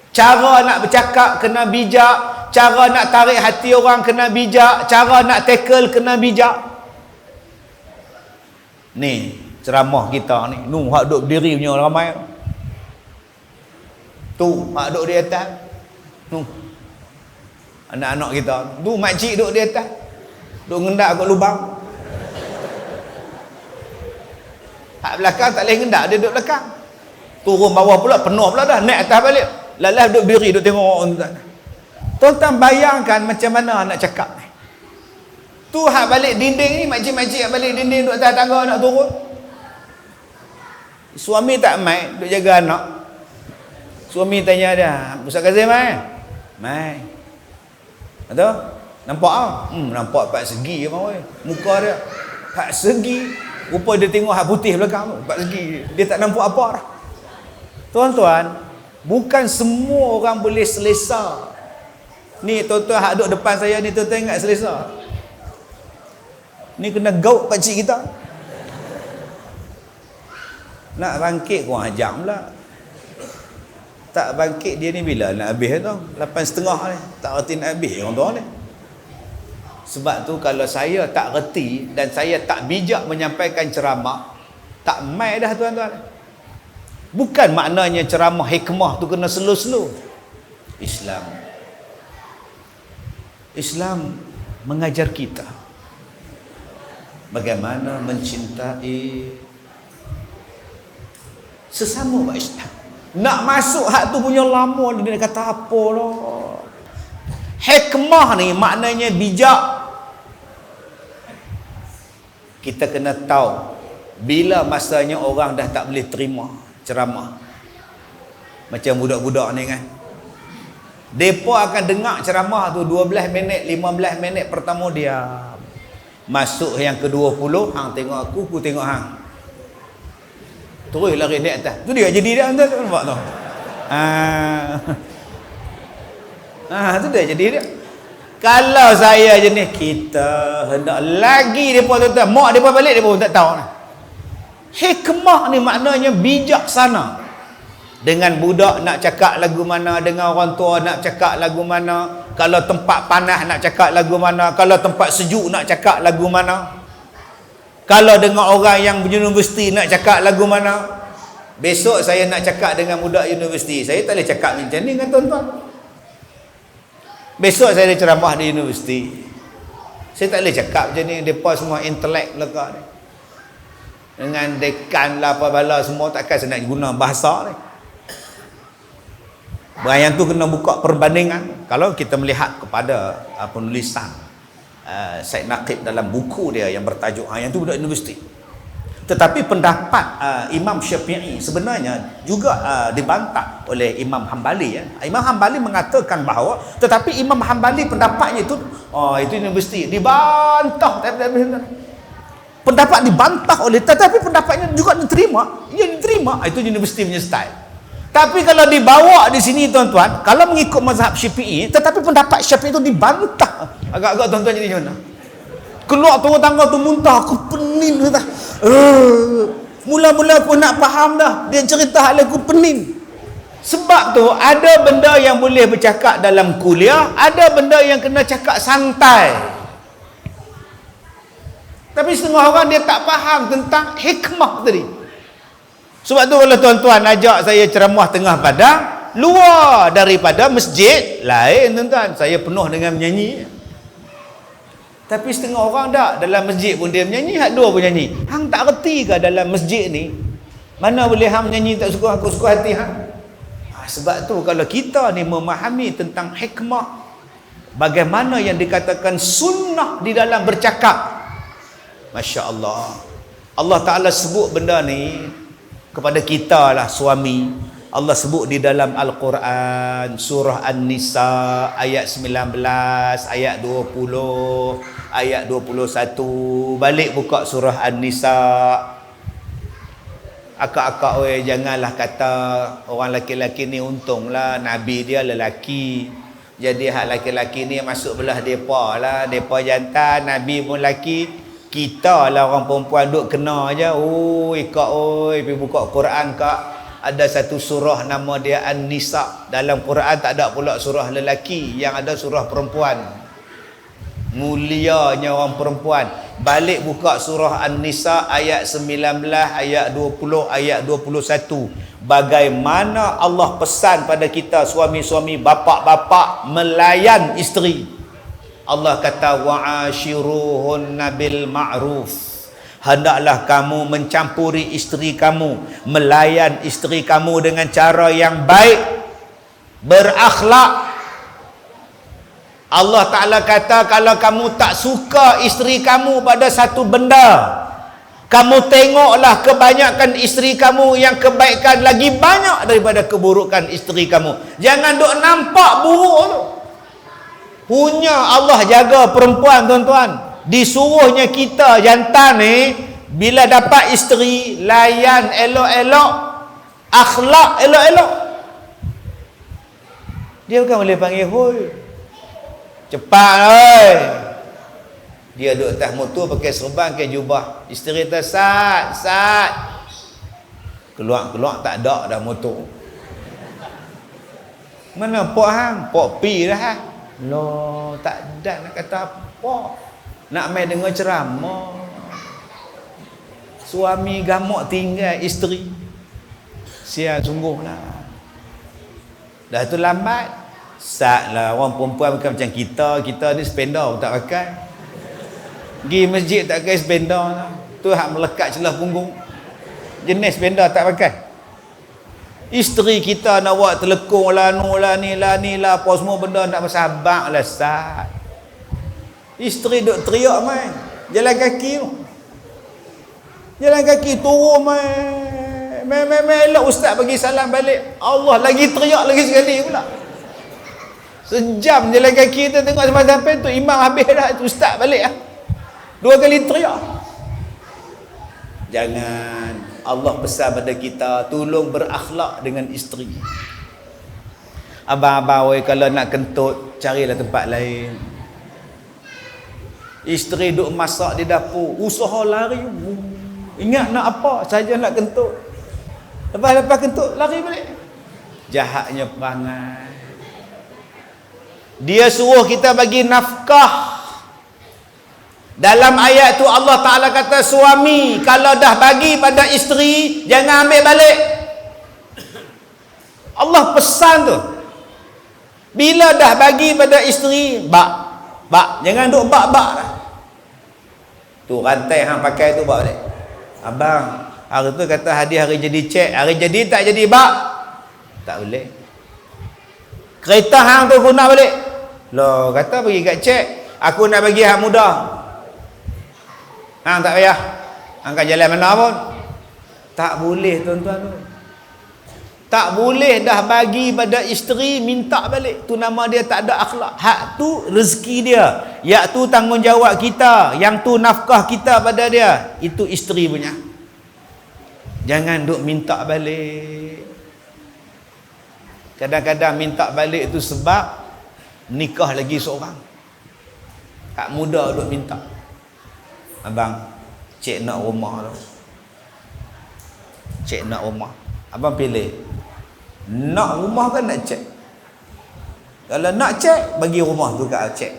Cara nak bercakap kena bijak, cara nak tarik hati orang kena bijak, cara nak tackle kena bijak. Ni ceramah kita ni, hak duduk berdiri punya ramai tu, hak duduk di atas tu, anak-anak kita tu, makcik duduk di atas, duduk ngendak kat lubang. Hak belakang tak boleh ngendak, dia duduk belakang. Turun bawah pula, penuh pula dah, naik atas balik. Lalah duduk berdiri, duduk tengok. Tuan-tuan bayangkan macam mana nak cakap ni. Tu hak balik dinding ni, makcik-makcik hak balik dinding duduk atas tangga nak turun. Suami tak mai, duduk jaga anak. Suami tanya dia, "Ustaz Kazim mai?" "Mai." Ada? Nampak ah? Nampak 4 segi apa oi. Muka dia 4 segi. Rupa dia tengok hak putih belakang tu, 4 segi. Dia tak nampak apa dah. Tuan-tuan, bukan semua orang boleh selesa. Ni tuan-tuan hak duduk depan saya ni, tuan-tuan ingat selesa. Ni kena gaut pakcik kita. Nak bangkit kurang jam pula. Tak bangkit dia ni bila nak habis tu? 8.30 ni. Tak reti nak habis orang tua ni. Sebab tu kalau saya tak reti dan saya tak bijak menyampaikan ceramah, tak mai dah tuan-tuan. Bukan maknanya ceramah hikmah tu kena slow-slow. Islam mengajar kita bagaimana mencintai sesama Islam. Nak masuk hak tu punya lama, dia kata apa lah. Hikmah ni maknanya bijak. Kita kena tahu bila masanya orang dah tak boleh terima ceramah. Macam budak-budak ni kan, Depa akan dengar ceramah tu 12 minit, 15 minit pertama diam. Masuk yang ke-20, hang tengok aku tengok hang. Terus lari naik atas. Tu dia jadi dia nampak tu. Tu dia jadi dia. Kalau saya jenis kita hendak lagi depa tuan-tuan, mak depa balik depa pun tak tahu. Hikmah ni maknanya bijaksana. Dengan budak nak cakap lagu mana, dengan orang tua nak cakap lagu mana, kalau tempat panas nak cakap lagu mana, kalau tempat sejuk nak cakap lagu mana, kalau dengan orang yang universiti nak cakap lagu mana. Besok saya nak cakap dengan budak universiti, saya tak boleh cakap macam ni dengan tuan-tuan. Besok saya ada ceramah di universiti, saya tak boleh cakap macam ni. Mereka semua intelek belakang ni, dengan dekan lah apa bala semua, takkan saya nak guna bahasa ni. Yang tu kena buka perbandingan. Kalau kita melihat kepada penulisan Syed Naqib dalam buku dia yang bertajuk yang tu budak universiti. Tetapi pendapat Imam Syafi'i sebenarnya juga dibantah oleh Imam Hambali. Imam Hambali mengatakan bahawa, tetapi Imam Hambali pendapatnya itu itu universiti dibantah. Pendapat dibantah oleh, tetapi pendapatnya juga diterima. Ya, diterima. Itu universiti punya style. Tapi kalau dibawa di sini tuan-tuan, kalau mengikut mazhab Syafi'i, tetapi pendapat Syafi'i itu dibantah. Agak-agak tuan-tuan jadi macam mana? Keluar turun tangga tu muntah, aku pening dah. Mula-mula aku nak faham dah, dia cerita hal aku pening. Sebab tu ada benda yang boleh bercakap dalam kuliah, ada benda yang kena cakap santai. Tapi setengah orang dia tak faham tentang hikmah tadi. Sebab tu kalau tuan-tuan ajak saya ceramah tengah padang, luar daripada masjid, lain tuan-tuan, saya penuh dengan menyanyi. Tapi setengah orang tak, dalam masjid pun dia menyanyi, hak dua pun nyanyi. Hang tak reti ke dalam masjid ni, mana boleh hang menyanyi tak suka aku suka hati hang? Sebab tu kalau kita ni memahami tentang hikmah, bagaimana yang dikatakan sunnah di dalam bercakap, Masya Allah, Allah Ta'ala sebut benda ni kepada kita lah suami. Allah sebut di dalam Al-Quran, surah An-Nisa ayat 19, ayat 20, ayat 21. Balik buka surah An-Nisa. Akak-akak oi, janganlah kata orang lelaki-lelaki ni untunglah Nabi dia lelaki, jadi hak lelaki-lelaki ni masuk belah depa lah, depa jantan, Nabi pun lelaki. Kita lah orang perempuan duk kena aja. Kak oi, pergi buka Quran kak, ada satu surah nama dia An-Nisa. Dalam Quran tak ada pula surah lelaki, yang ada surah perempuan. Mulianya orang perempuan. Balik buka surah An-Nisa ayat 19, ayat 20, ayat 21. Bagaimana Allah pesan pada kita suami-suami, bapa-bapa melayan isteri. Allah kata wa'ashiruhunna bil ma'ruf. Hendaklah kamu mencampuri isteri kamu, melayan isteri kamu dengan cara yang baik, berakhlak. Allah Ta'ala kata kalau kamu tak suka isteri kamu pada satu benda, kamu tengoklah kebanyakan isteri kamu yang kebaikan lagi banyak daripada keburukan isteri kamu. Jangan duk nampak buruk tu. Punya Allah jaga perempuan tuan-tuan. Disuruhnya kita jantan ni, bila dapat isteri, layan elok-elok, akhlak elok-elok. Dia bukan boleh panggil hoi, cepat oi. Dia duduk atas motor pakai serban, pakai jubah. Isteri kata sat. Keluar tak ada dah motor. Mana pok hang? Pok pi dah hang. Loh, tak ada nak kata apa. Nak main dengar ceramah. Suami gamuk tinggal isteri. Sial sungguhlah. Dah tu lambat. Sat lah, orang perempuan bukan macam kita. Kita ni spender pun tak pakai. Pergi masjid tak pakai spender lah. Tu hak melekat celah punggung. Jenis spender tak pakai. Isteri kita nak buat telekung lah, ni lah, apa semua benda nak bersabar lah sat. Isteri duk teriak main. Jalan kaki tu. Jalan kaki turun main. Elok ustaz bagi salam balik. Allah lagi teriak lagi sekali pula. Sejam jalan kaki tu tengok sampai tu imam habis dah, tu ustaz balik lah. 2 kali teriak. Jangan. Allah pesan pada kita, tolong berakhlak dengan isteri. Abang-abang kalau nak kentut, carilah tempat lain. Isteri duk masak di dapur, usaha lari. Ingat nak apa, saja nak kentut. Lepas kentut, lari balik. Jahatnya perangai. Dia suruh kita bagi nafkah. Dalam ayat tu Allah Ta'ala kata, suami kalau dah bagi pada isteri, jangan ambil balik. Allah pesan tu. Bila dah bagi pada isteri, bak, jangan duk bak dah. Tu rantai hang pakai tu bak balik. Abang, hari tu kata hadiah hari jadi cek, hari jadi tak jadi bak. Tak boleh. Kereta hang tu guna balik. Loh, kata bagi kat cek, aku nak bagi hak mudah. Hang tak payah. Hang kat jalan mana pun. Tak boleh tuan-tuan tu. Tak boleh dah bagi pada isteri minta balik. Tu nama dia tak ada akhlak. Hak tu rezeki dia. Yang tu tanggungjawab kita. Yang tu nafkah kita pada dia. Itu isteri punya. Jangan duk minta balik. Kadang-kadang minta balik tu sebab nikah lagi seorang. Hak muda duk minta. Abang, cik nak rumah tu. Cik nak rumah. Abang pilih. Nak rumah kan nak cek? Kalau nak cek, bagi rumah tu kat cek.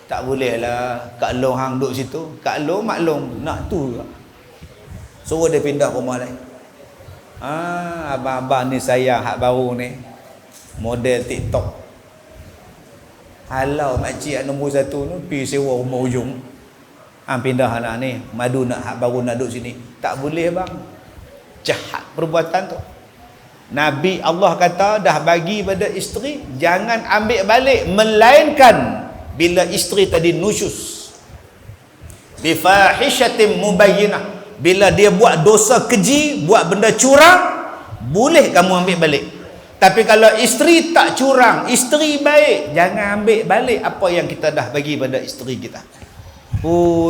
Tak boleh lah Kak Long hang duduk situ. Kak Long maklum nak tu juga. Suruh dia pindah rumah lain. Abang-abang ni sayang hak baru ni, model TikTok. Halau makcik nombor 1 tu pergi sewa rumah ujung. Pindah anak ni, madu nak hak baru nak duduk sini. Tak boleh bang. Jahat perbuatan tu. Nabi Allah kata dah bagi pada isteri, jangan ambil balik, melainkan bila isteri tadi nusyus bi fahishatin mubayyinah, bila dia buat dosa keji, buat benda curang, boleh kamu ambil balik. Tapi kalau isteri tak curang, isteri baik, jangan ambil balik apa yang kita dah bagi pada isteri kita.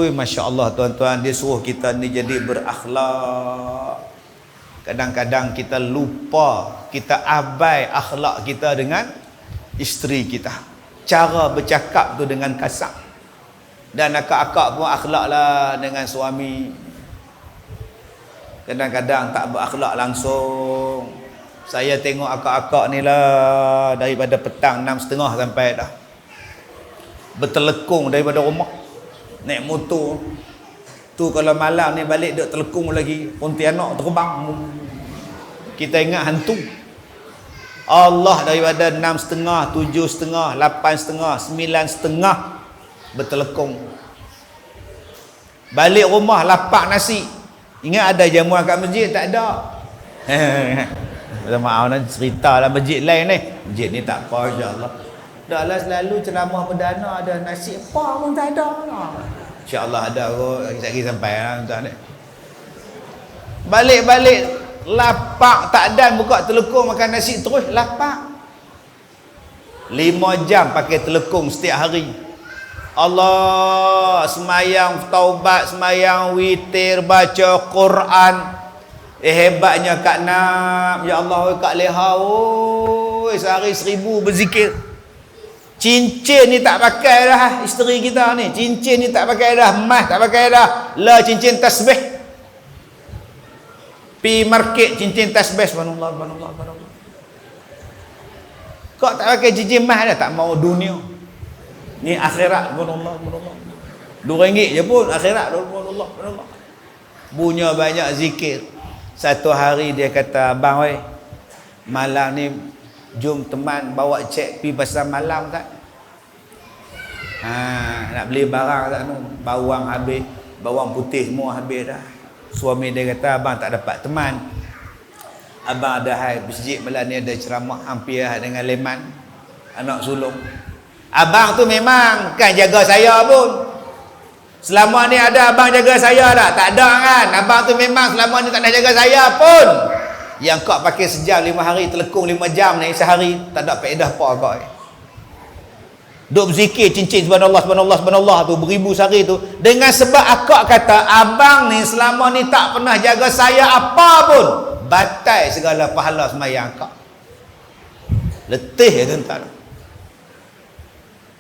Masya Allah tuan-tuan, dia suruh kita ni jadi berakhlak. Kadang-kadang kita lupa, kita abai akhlak kita dengan isteri kita. Cara bercakap tu dengan kasar. Dan akak-akak pun akhlak lah dengan suami. Kadang-kadang tak berakhlak langsung. Saya tengok akak-akak ni lah, daripada petang 6.30 sampai dah bertelekung daripada rumah, naik motor. Tu kalau malam ni balik duk telekung lagi, Pontianak terbang. Kita ingat hantu. Allah daripada 6.30, 7.30, 8.30, 9.30 bertelekung. Balik rumah lapak nasi. Ingat ada jamuan kat masjid? Tak ada. Maaf nak cerita lah masjid lain ni. Masjid ni tak apa, insya-Allah. Dah lah selalu ceramah perdana ada nasi apa pun tak ada. InsyaAllah ada kot. Lagi sampai lah tuan ni. Balik-balik lapak tak dan buka telekung makan nasi terus lapak. 5 jam pakai telekung setiap hari. Allah, semayang taubat, semayang witir, baca Quran. Hebatnya Kak Nam. Ya Allah, Kak Leha, sehari 1000 berzikir. Cincin ni tak pakai dah isteri kita ni. Cincin ni tak pakai dah, emas tak pakai dah. Lah cincin tasbih. Pi market cincin tasbih, subhanallah, subhanallah, subhanallah. Kau tak pakai cincin emas dah, tak mau dunia. Ni akhirat, subhanallah, subhanallah. RM2 je pun akhirat, subhanallah, subhanallah. Punya banyak zikir. Satu hari dia kata, "Abang weh, malam ni jom teman bawa cek pi pasar malam tak? Nak beli barang tak tu? Bawang habis, bawang putih semua habis dah." Suami dia kata, "Abang tak dapat teman. Abang ada hai masjid malam ni ada ceramah hampir dengan Leman, anak sulung. Abang tu memang kan jaga saya pun. Selama ni ada abang jaga saya dah? Tak ada kan? Abang tu memang selama ni tak nak jaga saya pun. Yang kau pakai sejam 5 hari telekung 5 jam ni sehari, tak ada faedah apa kau. Duk berzikir cincin subhanallah subhanallah subhanallah tu beribu sehari tu, dengan sebab akak kata abang ni selama ni tak pernah jaga saya apa pun, batal segala pahala sembahyang akak. Letih ya tuan-tuan.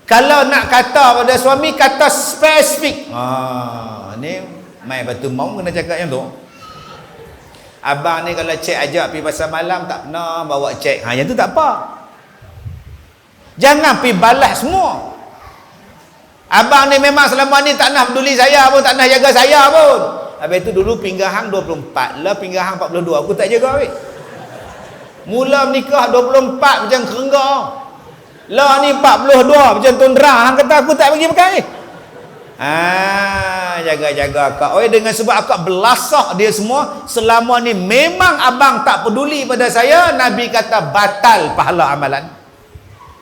Kalau nak kata pada suami, kata spesifik. Ni mai batu mau kena cakap yang tu. Abang ni kalau cek ajak pergi pasar malam tak pernah bawa cek. Yang tu tak apa. Jangan pergi balas semua. Abang ni memang selama ni tak nak peduli saya pun, tak nak jaga saya pun. Habis tu dulu pinggang hang 24, lah pinggang hang 42 aku tak jaga weh. Mula menikah 24 macam kerengga. Lah ni 42 macam tundra, hang kata aku tak bagi makan ni. Jaga-jaga akak. Dengan sebab akak belasak dia semua, selama ni memang abang tak peduli pada saya, Nabi kata batal pahala amalan.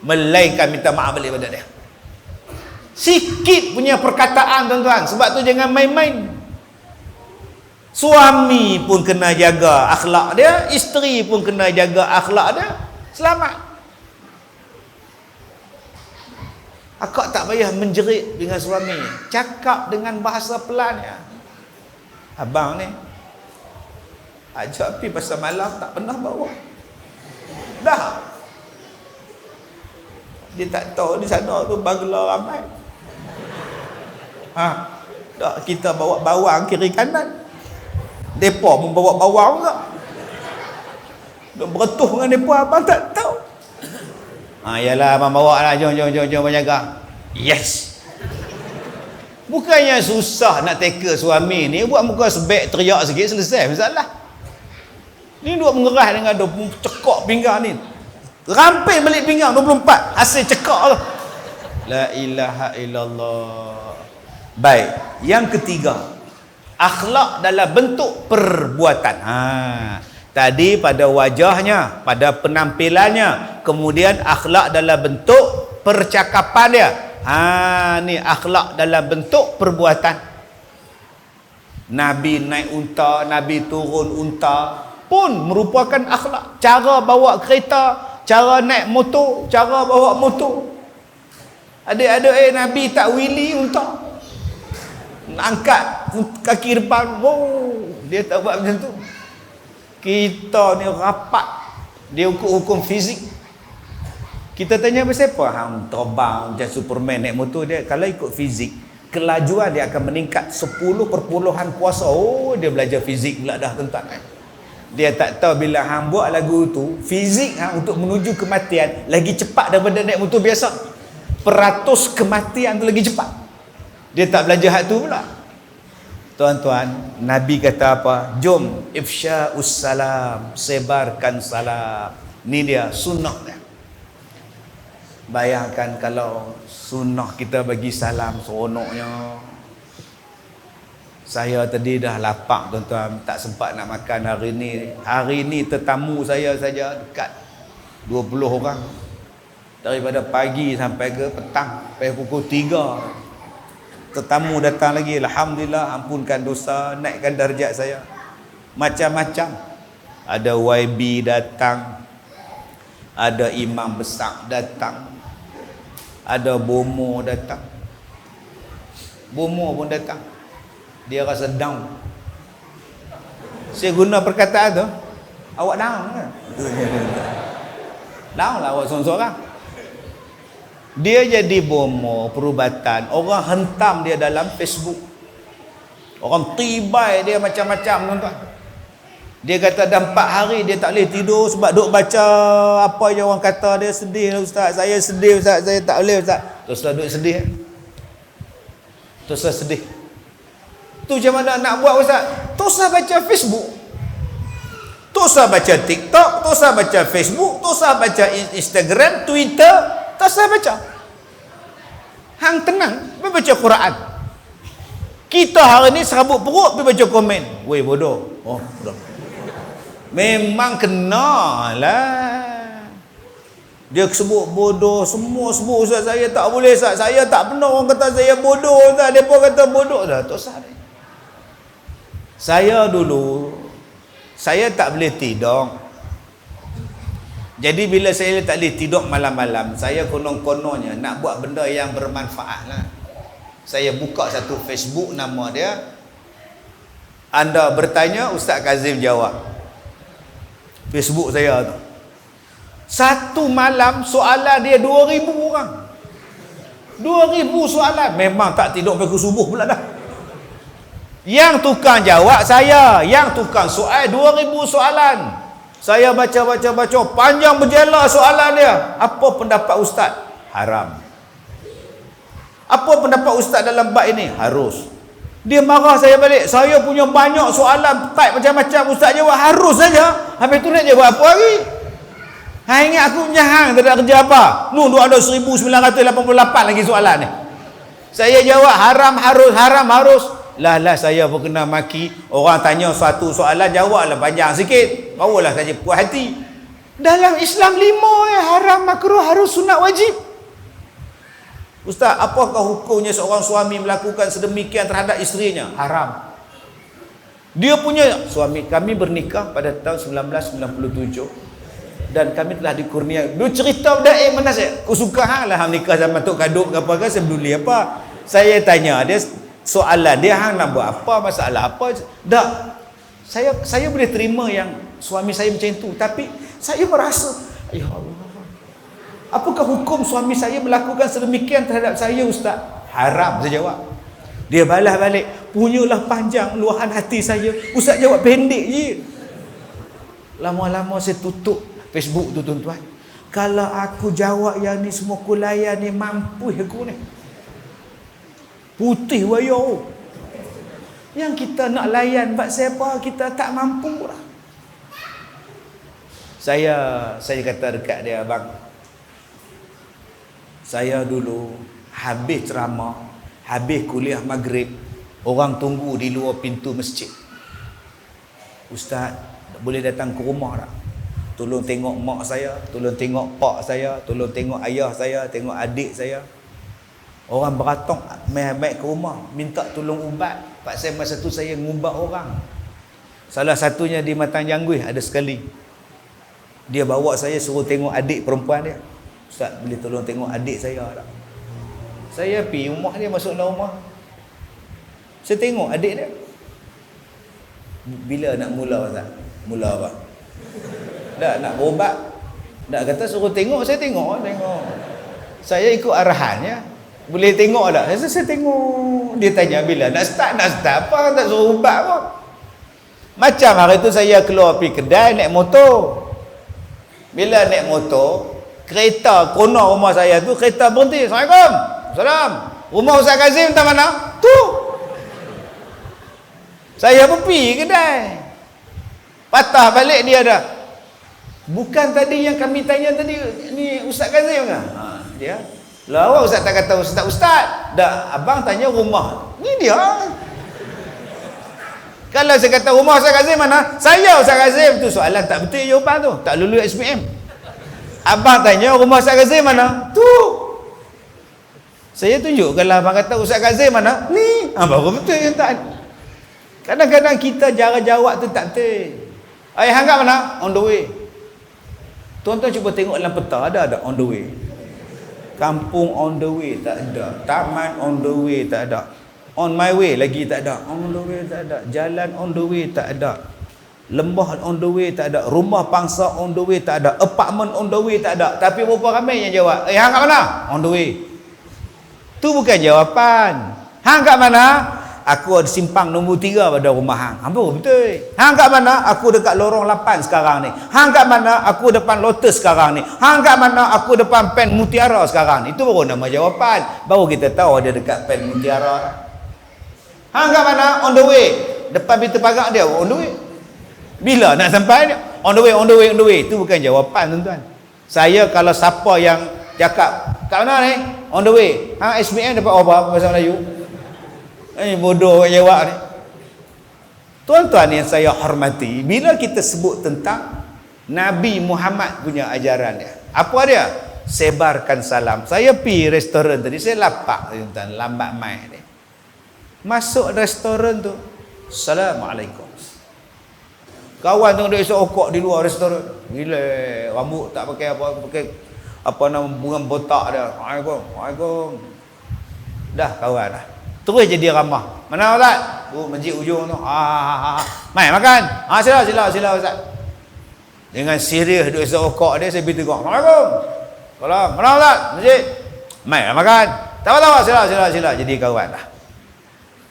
Melainkan minta maaf balik pada dia. Sikit punya perkataan tuan-tuan. Sebab tu jangan main-main. Suami pun kena jaga akhlak dia, isteri pun kena jaga akhlak dia. Selamat. Akak tak payah menjerit dengan suami. Cakap dengan bahasa pelan ya. Abang ni ajak pergi pasar malam tak pernah bawa. Dah. Dia tak tahu di sana tu bagla ramai. Tak, kita bawa bawang kiri kanan. Depa pun bawa bawang juga. Duk beretuh dengan depa, abang tak tahu. Yalah abang bawa lah, jom jaga. Yes. Bukannya susah nak tackle suami ni, buat muka sebek teriak sikit selesai masalah. Ni duk mengerah dengan 20 cekak pinggang ni. Ramping balik pinggang 24, hasil cekak tu. La ilaha illallah. Baik, yang ketiga, akhlak dalam bentuk perbuatan. Tadi pada wajahnya, pada penampilannya, kemudian akhlak dalam bentuk percakapan dia. Ni akhlak dalam bentuk perbuatan. Nabi naik unta, Nabi turun unta pun merupakan akhlak. Cara bawa kereta, cara naik motor, cara bawa motor. Adik-adik Nabi tak wili unta, angkat kaki depan, dia tak buat macam tu. Kita ni rapat, dia hukum fizik. Kita tanya pasal apa? Hang terbang macam Superman naik motor dia. Kalau ikut fizik, kelajuan dia akan meningkat 10 perpuluhan kuasa. Dia belajar fizik pula dah tuan-tuan. Dia tak tahu bila hang buat lagu tu, fizik hang untuk menuju kematian lagi cepat daripada naik motor biasa. Peratus kematian tu lagi cepat. Dia tak belajar hak tu pula. Tuan-tuan, Nabi kata apa? Jom ifsya'us salam, sebarkan salam. Ni dia sunnah dia. Bayangkan kalau sunnah kita bagi salam seronoknya. Saya tadi dah lapar tuan-tuan, tak sempat nak makan hari ni. Hari ni tetamu saya saja dekat 20 orang. Daripada pagi sampai ke petang, sampai pukul 3. Tetamu datang lagi. Alhamdulillah, ampunkan dosa, naikkan darjat saya. Macam-macam. Ada YB datang, ada imam besar datang, ada bomo datang. Bomo pun datang. Dia rasa down. Saya guna perkataan tu, awak down ke? Down lah awak seorang-seorang. Dia jadi bomo perubatan. Orang hentam dia dalam Facebook. Orang tibai dia macam-macam tuan-tuan. Dia kata dah 4 hari dia tak boleh tidur sebab duk baca apa yang orang kata dia. Sedih ustaz, saya sedih ustaz, saya tak boleh ustaz. Terus duk sedih. Terus sedih. Tu macam mana nak buat ustaz? Teruslah baca Facebook, teruslah baca TikTok, teruslah baca Facebook, teruslah baca Instagram, Twitter, teruslah baca. Hang tenang, pergi baca Quran. Kita hari ni serabut perut pergi baca komen. Weh bodoh. Bodoh. Memang kenalah. Dia sebut bodoh, semua sebut ustaz, saya tak boleh ustaz, saya tak pernah orang kata saya bodoh ustaz, depa kata bodoh dah. Tak usah. Saya dulu, saya tak boleh tidur. Jadi bila saya tak boleh tidur malam-malam, saya konon-kononnya nak buat benda yang bermanfaat lah. Saya buka satu Facebook, nama dia Anda Bertanya, Ustaz Kazim Jawab. Facebook saya tu. Satu malam soalan dia 2,000 orang. 2,000 soalan. Memang tak tidur sampai ke subuh pula dah. Yang tukang jawab saya, yang tukang soal 2,000 soalan. Saya baca, panjang berjela soalan dia. Apa pendapat Ustaz? Haram. Apa pendapat Ustaz dalam bab ini? Harus. Dia marah saya balik. Saya punya banyak soalan, type macam-macam, Ustaz jawab harus saja. Habis tu nak jawab apa lagi? Ingat aku punya hang, tak ada kerja apa? Duk ada 1988 lagi soalan ni. Saya jawab haram harus. Lah saya pun kena maki. Orang tanya satu soalan, jawablah panjang sikit, barulah saya puas hati. Dalam Islam 5 haram, makruh, harus, sunat, wajib. Ustaz, apakah hukumnya seorang suami melakukan sedemikian terhadap isterinya? Haram. Dia punya suami, kami bernikah pada tahun 1997 dan kami telah dikurnia. Dia cerita dah mana saya? Aku suka hang lah hang nikah sama Tok Kaduk ke apa ke, saya peduli apa. Saya tanya dia soalan dia, hang nak buat apa, masalah apa? Tak. Saya boleh terima yang suami saya macam itu, tapi saya merasa, ya Allah, apakah hukum suami saya melakukan sedemikian terhadap saya, Ustaz? Haram, saya jawab. Dia balas balik, punyalah panjang luahan hati saya, Ustaz jawab pendek je. Lama-lama saya tutup Facebook tu, tuan-tuan. Kalau aku jawab yang ni semua aku layan ni, mampu aku ni. Putih wayo. Yang kita nak layan buat siapa, kita tak mampu lah. Saya kata dekat dia, abang, saya dulu habis ceramah, habis kuliah maghrib, orang tunggu di luar pintu masjid. Ustaz, boleh datang ke rumah tak? Tolong tengok mak saya, tolong tengok pak saya, tolong tengok ayah saya, tengok adik saya. Orang beratok mai ke rumah, minta tolong ubat. Pak saya masa tu saya ngubat orang. Salah satunya di Matang Jangguih ada sekali. Dia bawa saya suruh tengok adik perempuan dia. Ustaz, boleh tolong tengok adik saya tak? Saya pergi rumah dia, masuk dalam rumah. Saya tengok adik dia. Bila nak mula, Ustaz? Mula apa? Tak nak berubat. Tak kata suruh tengok, saya tengok. Saya ikut arahannya. Boleh tengok tak? Saya tengok. Dia tanya bila nak start apa, tak suruh ubat pun. Macam hari tu saya keluar pergi kedai naik motor. Bila naik motor, kereta kono rumah saya tu, kereta berhenti. Assalamualaikum. Salam. Rumah Ustaz Kazim tak mana? Tu. Saya pun pergi kedai. Patah balik dia dah. Bukan tadi yang kami tanya tadi, ni Ustaz Kazim ke? Dia. Lah awak Ustaz tak kata Ustaz. Dah abang tanya rumah. Ni dia. Kalau saya kata rumah Ustaz Kazim mana? Saya Ustaz Kazim. Tu soalan tak betul jawapan tu. Tak lulus SPM. Abang tanya rumah Ustaz Kazim mana? Tu. Saya tunjuk kalau abang kata Ustaz Kazim mana? Ni. Baru betul yang tak. Kadang-kadang kita jarak jawab tu tak betul. Hang kat mana? On the way. Tuan-tuan cuba tengok dalam peta, ada on the way. Kampung on the way tak ada. Taman on the way tak ada. On my way lagi tak ada. On the way tak ada. Jalan on the way tak ada. Lembah on the way tak ada. Rumah pangsa on the way tak ada. Apartment on the way tak ada. Tapi berapa ramai yang jawab? Hang kat mana? On the way. Tu bukan jawapan. Hang kat mana? Aku ada simpang nombor 3 pada rumah hang. Apa betul? Hang kat mana? Aku dekat lorong 8 sekarang ni. Hang kat mana? Aku depan Lotus sekarang ni. Hang kat mana? Aku depan Pen Mutiara sekarang ni. Itu baru nama jawapan. Baru kita tahu dia dekat Pen Mutiara. Hang kat mana? On the way. Depan pintu pagar dia, on the way. Bila nak sampai dia? On the way, on the way, on the way. Itu bukan jawapan, tuan-tuan. Saya kalau siapa yang cakap, kat mana ni? On the way. Hang SPM dapat apa bahasa Melayu? Bodoh jawab ni. Tuan-tuan yang saya hormati, bila kita sebut tentang Nabi Muhammad punya ajaran dia, apa dia? Sebarkan salam. Saya pergi restoran tadi, saya lapak, tuan-tuan, lambat mai ni. Masuk restoran tu, Assalamualaikum. Kawan tengok dia esok okok di luar restoran. Gila, rambut tak pakai apa, pakai apa nama bunga botak dia. Waalaikumsalam. Dah kawan dah. Terus jadi ramah. Mana Ustaz? Masjid ujung tu. Mai makan. Sila Ustaz. Dengan serius duk esok okok dia, saya pergi tengok. Assalamualaikum. Salam. Mana Ustaz? Masjid. Mai makan. Tak sila. Jadi kawan dah.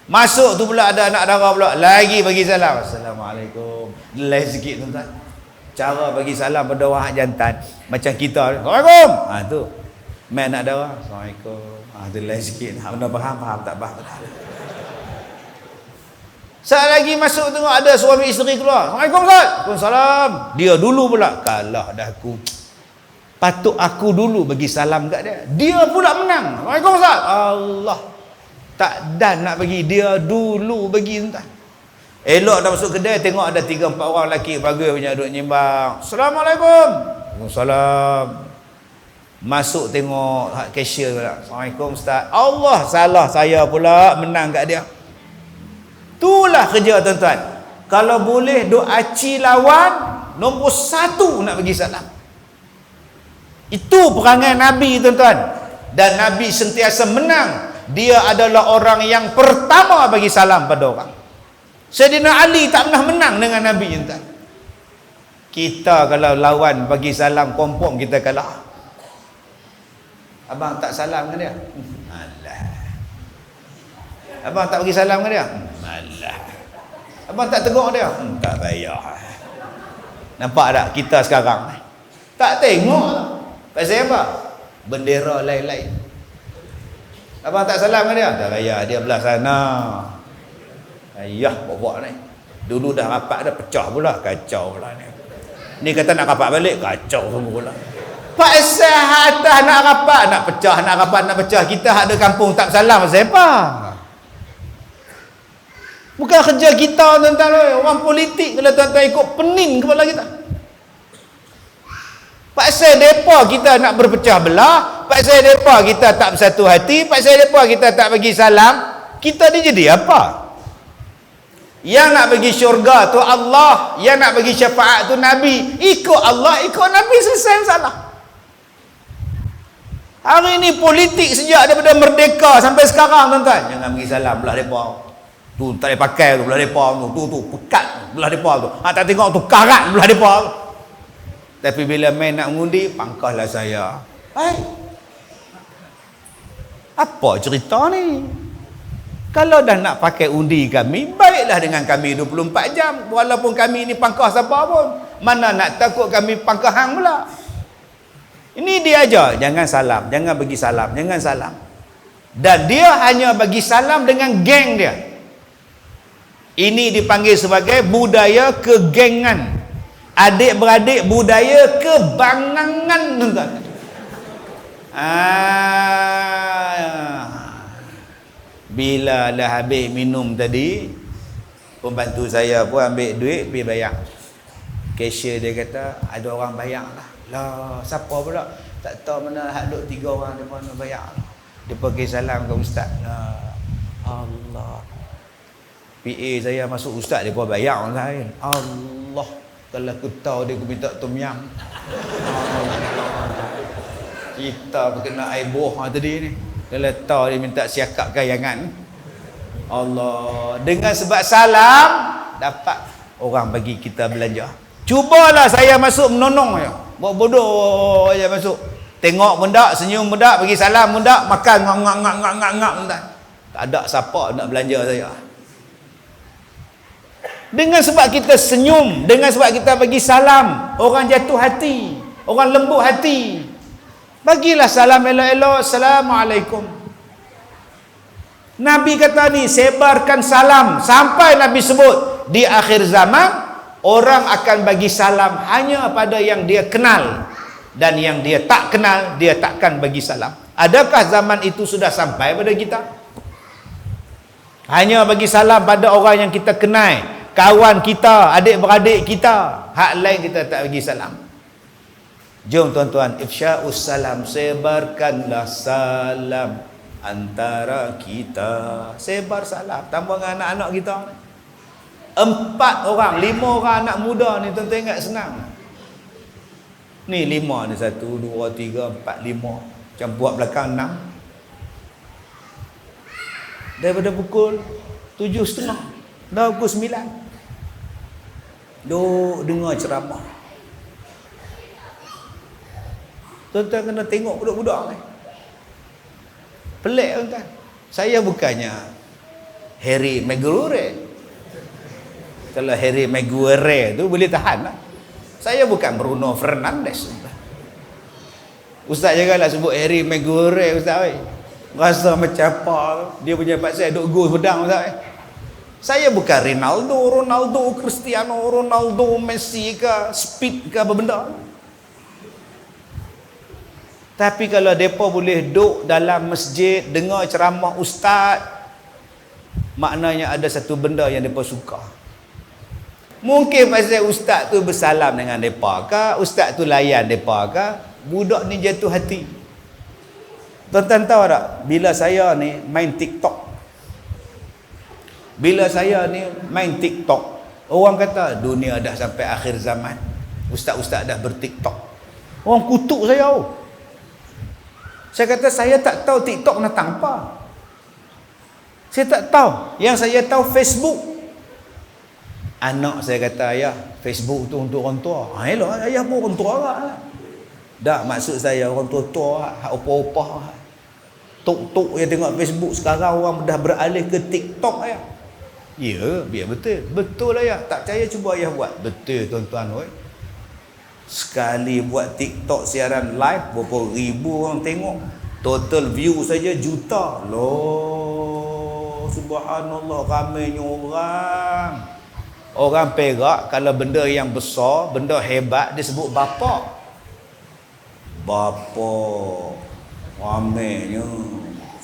Masuk tu pula ada anak dara pula, lagi bagi salam. Assalamualaikum. Lain sikit tuan-tuan. Cara bagi salam pada orang jantan macam kita. Assalamualaikum. Tu. Mai anak dara. Assalamualaikum. Tu lain sikit. Benda faham tak faham. Saat lagi masuk tengok ada suami isteri keluar. Assalamualaikum Ustaz. Waalaikumsalam. Dia dulu pula. Kalah dah aku. Patut aku dulu bagi salam kat dia. Dia pula menang. Assalamualaikum Ustaz. Allah. Tak dan nak bagi, dia dulu bagi tuan. Elok dah masuk kedai, tengok ada 3-4 orang lelaki bagus punya duduk nyimbang. Assalamualaikum. Waalaikumsalam. Masuk tengok cashier pula. Assalamualaikum Ustaz. Allah, salah saya pula menang kat dia. Itulah kerja tuan-tuan. Kalau boleh duk aci lawan, nombor 1 nak bagi salam. Itu perangai Nabi tuan-tuan. Dan Nabi sentiasa menang. Dia adalah orang yang pertama bagi salam pada orang. Sayyidina Ali tak pernah menang dengan Nabi tuan. Kita kalau lawan bagi salam kompom kita kalah. Abang tak salam dengan dia? Alah. Abang tak bagi salam dengan dia? Alah. Abang tak tegur dia? Tak payah. Nampak tak kita sekarang? Tak tengok. Pasal apa? Bendera lain-lain. Abang tak salam dengan dia? Tak payah, dia belah sana. Ayah bawa ni. Dulu dah rapat dah pecah pula, kacau pula ni. Ni kata nak rapat balik, kacau semua pula. Pasal atas nak rapat, nak pecah. Kita ada kampung tak salam, siapa? Bukan kerja kita tuan-tuan. Orang politik kalau tuan-tuan ikut pening kepala kita. Pasal depa kita nak berpecah belah, pasal depa kita tak bersatu hati, pasal depa kita tak bagi salam, kita ni jadi apa? Yang nak bagi syurga tu Allah, yang nak bagi syafaat tu Nabi. Ikut Allah, ikut Nabi, selesai masalah. Hari ni politik sejak daripada merdeka sampai sekarang tuan-tuan. Jangan bagi salam belah depa. Tu tak boleh pakai tu belah depa tu pekat belah depa tu. Tak tengok tu karat belah depa tu. Tapi bila main nak mengundi, pangkahlah saya. Apa cerita ni? Kalau dah nak pakai undi kami, baiklah dengan kami 24 jam. Walaupun kami ni pangkah siapa pun. Mana nak takut kami pangkah hang pula. Ini dia aja. Jangan salam. Jangan bagi salam. Jangan salam. Dan dia hanya bagi salam dengan geng dia. Ini dipanggil sebagai budaya kegengan. Adik-beradik budaya kebangangan tuan-tuan. Bila dah habis minum tadi, pembantu saya pun ambil duit pergi bayar. Cashier dia kata ada orang bayar lah. Lah, siapa pula? Tak tahu mana hak duk 3 orang depa nak bayar. Dia pergi salam ke ustaz. Lah, Allah. PA saya masuk ustaz depa bayar lain. Allah. Kalau aku tahu dia aku minta tom yam. Kita kena air buah tadi ni. Kalau tahu dia minta siakap kayangan. Allah. Dengan sebab salam dapat orang bagi kita belanja. Cubalah saya masuk menonong je. Buat bodoh aja masuk. Tengok benda, senyum benda, bagi salam benda, makan ngak benda. Tak ada siapa nak belanja saya. Dengan sebab kita senyum, dengan sebab kita bagi salam, orang jatuh hati, orang lembut hati. Bagilah salam elok-elok. Assalamualaikum. Nabi kata ni, sebarkan salam. Sampai Nabi sebut, di akhir zaman, orang akan bagi salam hanya pada yang dia kenal. Dan yang dia tak kenal, dia takkan bagi salam. Adakah zaman itu sudah sampai pada kita? Hanya bagi salam pada orang yang kita kenal. Kawan kita, adik-beradik kita. Hak lain kita tak bagi salam. Jom tuan-tuan, ifsya'us salam, sebarkanlah salam antara kita. Sebar salam, tambah dengan anak-anak kita. 4 orang, 5 orang anak muda ni tuan-tuan ingat senang. Ni 5 ni, 1, 2, 3, 4, 5. Macam buat belakang 6. Daripada pukul 7.30 dah pukul 9. Duk dengar ceramah. Tuan-tuan kena tengok budak-budak ni. Pelik tuan-tuan. Saya bukannya Harry Maguire. Kalau Harry Maguire tu boleh tahan lah. Saya bukan Bruno Fernandes. Ustaz janganlah sebut Harry Maguire Ustaz. Rasa macam apa dia punya pasal duk gol pedang Ustaz. Saya bukan Ronaldo, Cristiano Ronaldo, Messi ke, Speed ke apa benda. Tapi kalau mereka boleh duduk dalam masjid dengar ceramah ustaz, maknanya ada satu benda yang mereka suka. Mungkin pasal ustaz tu bersalam dengan mereka ke, ustaz tu layan mereka ke, budak ni jatuh hati. Tuan-tuan tahu tak, bila saya ni main TikTok, orang kata dunia dah sampai akhir zaman, ustaz-ustaz dah berTikTok. Orang kutuk saya. Saya kata saya tak tahu TikTok nak apa. Saya tak tahu. Yang saya tahu Facebook. Anak saya kata, ayah, Facebook tu untuk orang tua. Elok, ayah pun orang tua lah. Tak, maksud saya orang tua-tua, opah-opah. Tok-tok yang tengok Facebook sekarang orang dah beralih ke TikTok ayah. Ya, biar betul. Betul ayah. Tak percaya cuba ayah buat. Betul tuan-tuan. Sekali buat TikTok siaran live, berapa ribu orang tengok. Total view saja juta. Loh, subhanallah, ramainya orang. Orang Perak kalau benda yang besar, benda hebat, dia sebut bapak. Bapak. Ramainya.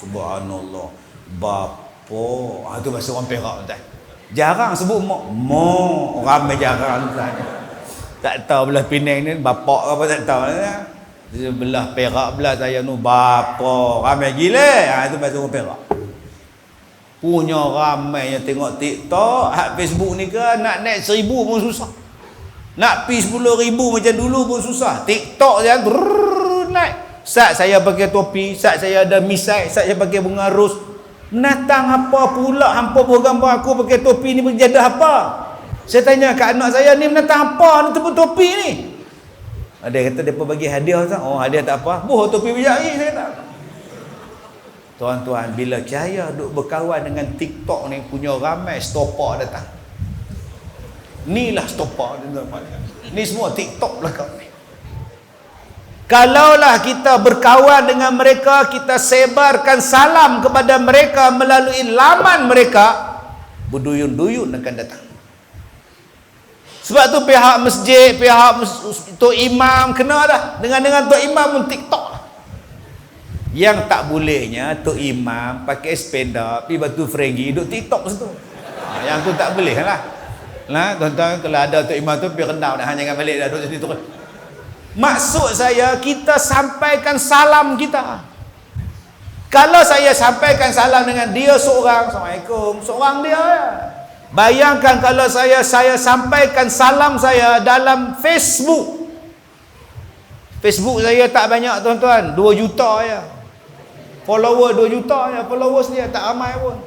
Subhanallah. Bapak. Itu bahasa orang Perak tuan. Jarang sebut mak. Mak. Ramai jarang tuan. Tak tahu belah Penang ni bapak apa tak tahu. Belah Perak belah saya tu bapak. Ramai gila. Itu bahasa orang Perak. Punya ramai yang tengok TikTok, hak Facebook ni ke nak naik 1,000 pun susah. Nak pi 10,000 macam dulu pun susah. TikTok je naik. Sat saya pakai topi, sat saya ada misai, sat saya pakai bunga ros. Menatang apa pula hampa buat gambar aku pakai topi ni berjadah apa? Saya tanya kat anak saya, ni menatang apa ni tepuk topi ni? Dia kata depa bagi hadiah tak? Oh, hadiah tak apa. Boh topi berjari saya kata. Tuan-tuan, bila saya duk berkawan dengan TikTok ni, punya ramai stopper datang. Inilah stopper. Ni semua TikTok belakang ni. Kalaulah kita berkawan dengan mereka, kita sebarkan salam kepada mereka melalui laman mereka, berduyun-duyun akan datang. Sebab tu pihak masjid, pihak Tok Imam kena dah. Dengan Tok Imam pun TikTok. Yang tak bolehnya Tok Imam pakai sepeda pergi Batu Fregi duduk TikTok situ. Yang tu tak boleh lah. Nah, tuan-tuan, kalau ada Tok Imam tu pergi rendam dah, jangan balik dah duduk situ terus. Maksud saya, kita sampaikan salam kita. Kalau saya sampaikan salam dengan dia seorang, Assalamualaikum, seorang dia. Bayangkan kalau saya sampaikan salam saya dalam Facebook. Facebook saya tak banyak tuan-tuan, 2 juta ya. Follower 2 juta ya, followers dia tak ramai pun.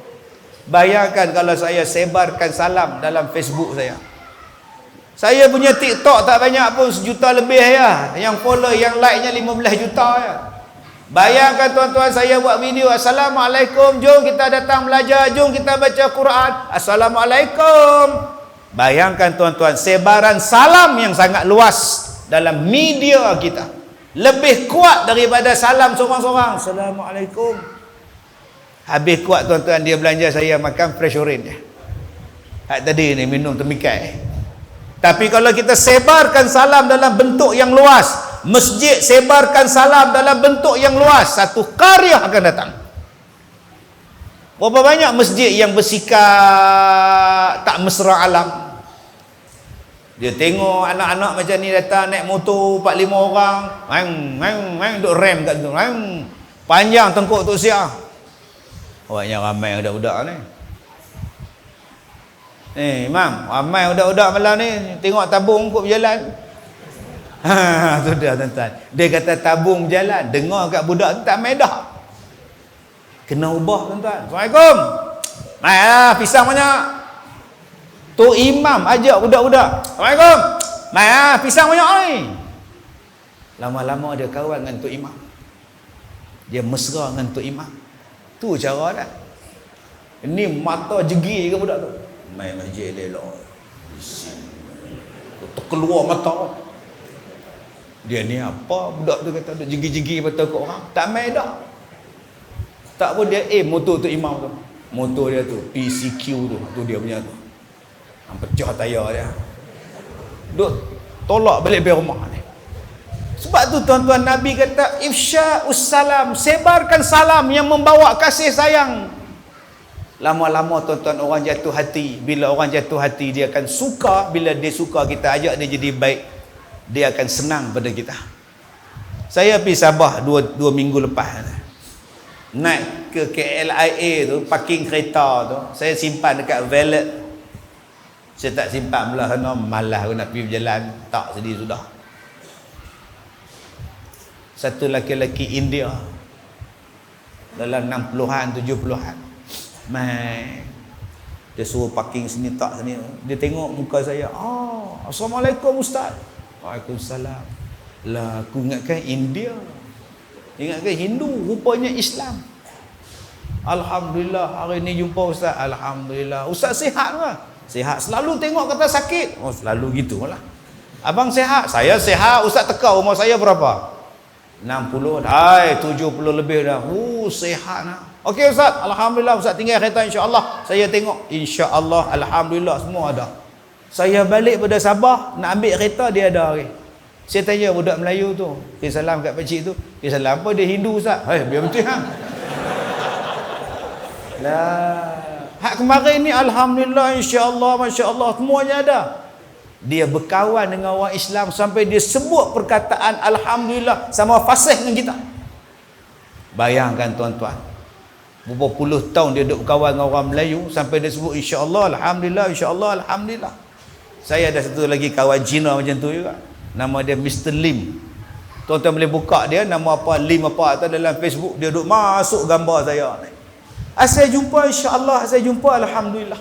Bayangkan kalau saya sebarkan salam dalam Facebook saya. Saya punya TikTok tak banyak pun, 1 juta lebih ya. Yang follow, yang like-nya 15 juta ya. Bayangkan tuan-tuan, saya buat video, Assalamualaikum, jom kita datang belajar, jom kita baca Quran. Assalamualaikum. Bayangkan tuan-tuan, sebaran salam yang sangat luas dalam media kita lebih kuat daripada salam seorang-seorang. Assalamualaikum. Habis kuat tuan-tuan, dia belanja saya makan fresh orange. Tadi ni minum temikai. Tapi kalau kita sebarkan salam dalam bentuk yang luas, masjid sebarkan salam dalam bentuk yang luas, satu karya akan datang. Berapa banyak masjid yang bersikap tak mesra alam. Dia tengok anak-anak macam ni datang naik motor 4-5 orang, duk rem kat tu, panjang tengkuk tu siap. Awaknya ramai budak-budak ni. Imam, ramai budak-budak malam ni tengok tabung kot berjalan. Tu dia tuan-tuan. Dia kata tabung berjalan, dengar kat budak tu tak main dah. Kena ubah tuan-tuan. Assalamualaikum. Mai pisang banyak. Tu imam ajak budak-budak. Assalamualaikum. Mai pisang banyak ni. Lama-lama dia kawan dengan tu imam. Dia mesra dengan tu imam. Tu cara dah. Ini mata jegi ke budak tu. Mai masjid elok. Terkeluar mata. Dia ni apa? Budak tu kata duk jegi-jegi mata kat orang. Tak main dah. Tak pun dia motor tu imam tu. Motor dia tu PCQ tu dia punya tu. Pecah tayar dia. Duk tolak balik pergi rumah ni. Sebab tu tuan-tuan Nabi kata ifsya'us salam, sebarkan salam yang membawa kasih sayang. Lama-lama tuan-tuan orang jatuh hati. Bila orang jatuh hati dia akan suka. Bila dia suka kita ajak dia jadi baik, dia akan senang pada kita. Saya pergi Sabah dua minggu lepas. Naik ke KLIA tu, parking kereta tu, saya simpan dekat valet. Saya tak simpan belah sana, malas aku nak pergi berjalan, tak sedih sudah. Satu laki-laki India dalam 60-an 70-an mai, dia suruh parking sini tak sini. Dia tengok muka saya, Assalamualaikum Ustaz. Waalaikumsalam. Lah aku ingatkan India, ingatkan Hindu, rupanya Islam. Alhamdulillah hari ni jumpa Ustaz. Alhamdulillah. Ustaz sihat ke? Sihat. Selalu tengok kata sakit. Selalu gitulah. Abang sihat? Saya sihat. Ustaz teka umur saya berapa? 60. 70 lebih dah. Sihat lah. Okey Ustaz. Alhamdulillah. Ustaz tinggal kereta insya-Allah. Saya tengok. Insya-Allah. Alhamdulillah semua ada. Saya balik pada Sabah nak ambil kereta, dia ada hari. Saya tanya budak Melayu tu, dia salam kat pakcik tu, dia salam apa? Dia Hindu Ustaz. Biar betul hang. Lah, hak kemarin ni alhamdulillah, insya-Allah, masya-Allah semuanya ada. Dia berkawan dengan orang Islam sampai dia sebut perkataan alhamdulillah sama fasih dengan kita. Bayangkan tuan-tuan. Berapa puluh tahun dia duduk berkawan dengan orang Melayu sampai dia sebut insya-Allah, alhamdulillah, insya-Allah, alhamdulillah. Saya ada satu lagi kawan Cina macam tu juga. Nama dia Mr. Lim. Tuan-tuan boleh buka dia, nama apa, Lim apa atau dalam Facebook, dia duduk masuk gambar saya ni. Saya jumpa insya-Allah, saya jumpa alhamdulillah.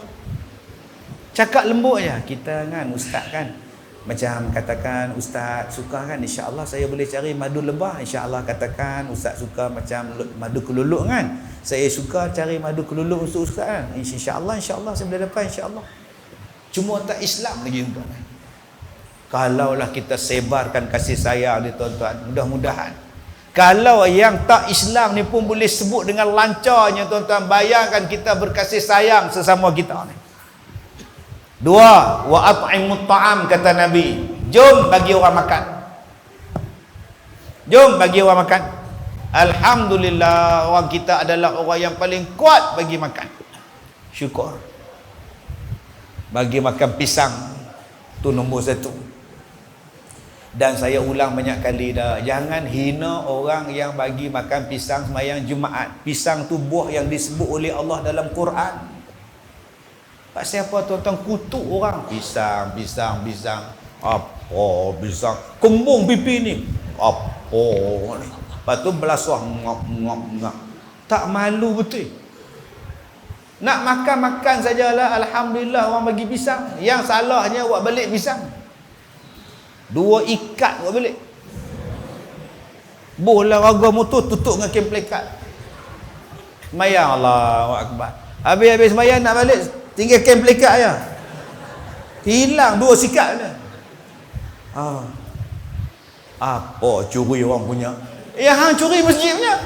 Cakap lembut je. Kita kan ustaz kan, macam katakan ustaz suka kan, insya-Allah saya boleh cari madu lebah, insya-Allah katakan ustaz suka macam madu keluluk kan, saya suka cari madu keluluk untuk ustaz kan, insya-Allah saya boleh dapat insya-Allah. Cuma tak Islam lagi tuan-tuan. Kalaulah kita sebarkan kasih sayang ni tuan-tuan, mudah-mudahan kalau yang tak Islam ni pun boleh sebut dengan lancarnya tuan-tuan, bayangkan kita berkasih sayang sesama kita ni. Dua, wa at'imut ta'am kata Nabi, jom bagi orang makan. Jom bagi orang makan. Alhamdulillah orang kita adalah orang yang paling kuat bagi makan. Syukur. Bagi makan pisang tu nombor satu. Dan saya ulang banyak kali dah, jangan hina orang yang bagi makan pisang sembahyang Jumaat. Pisang tu buah yang disebut oleh Allah dalam Quran. Pasal apa tuan-tuan kutuk orang? Pisang. Apa pisang? Kembung pipi ni. Apa ni? Lepas tu belasah ngap. Tak malu betul. Nak makan sajalah, alhamdulillah orang bagi pisang. Yang salahnya buat balik pisang. 2 ikat buat balik. Bohlah raga motor tutup dengan kem plekat. Semayang Allahu Akbar. Habis semayang nak balik, tinggal kem plekat je. Hilang 2 sikat je. Apa curi orang punya? Hang curi masjid punya.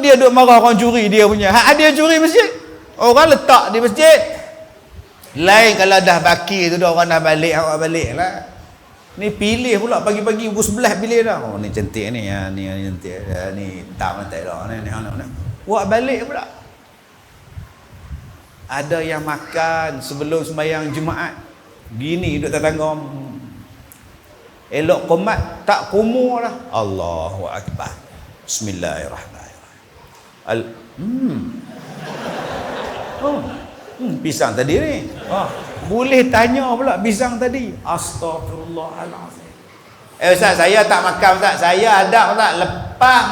Dia duk marah orang curi dia punya. Dia curi masjid. Orang letak di masjid. Lain kalau dah baki tu dah orang dah balik, awak balik lah. Ni pilih pula pagi-pagi pukul 11 pilih dah. Ni cantik ni, ni cantik. Ni tak tak dah ni. Awak balik pula. Ada yang makan sebelum sembahyang Jumaat. Gini duduk tetangga. Elok qomat tak kumur lah. Allahu Akbar. Bismillahirrahmanirrahim. Pisang tadi ni. Boleh tanya pula pisang tadi. Astagfirullahalazim. Ustaz, saya tak makan Ustaz. Saya ada Ustaz. Lepas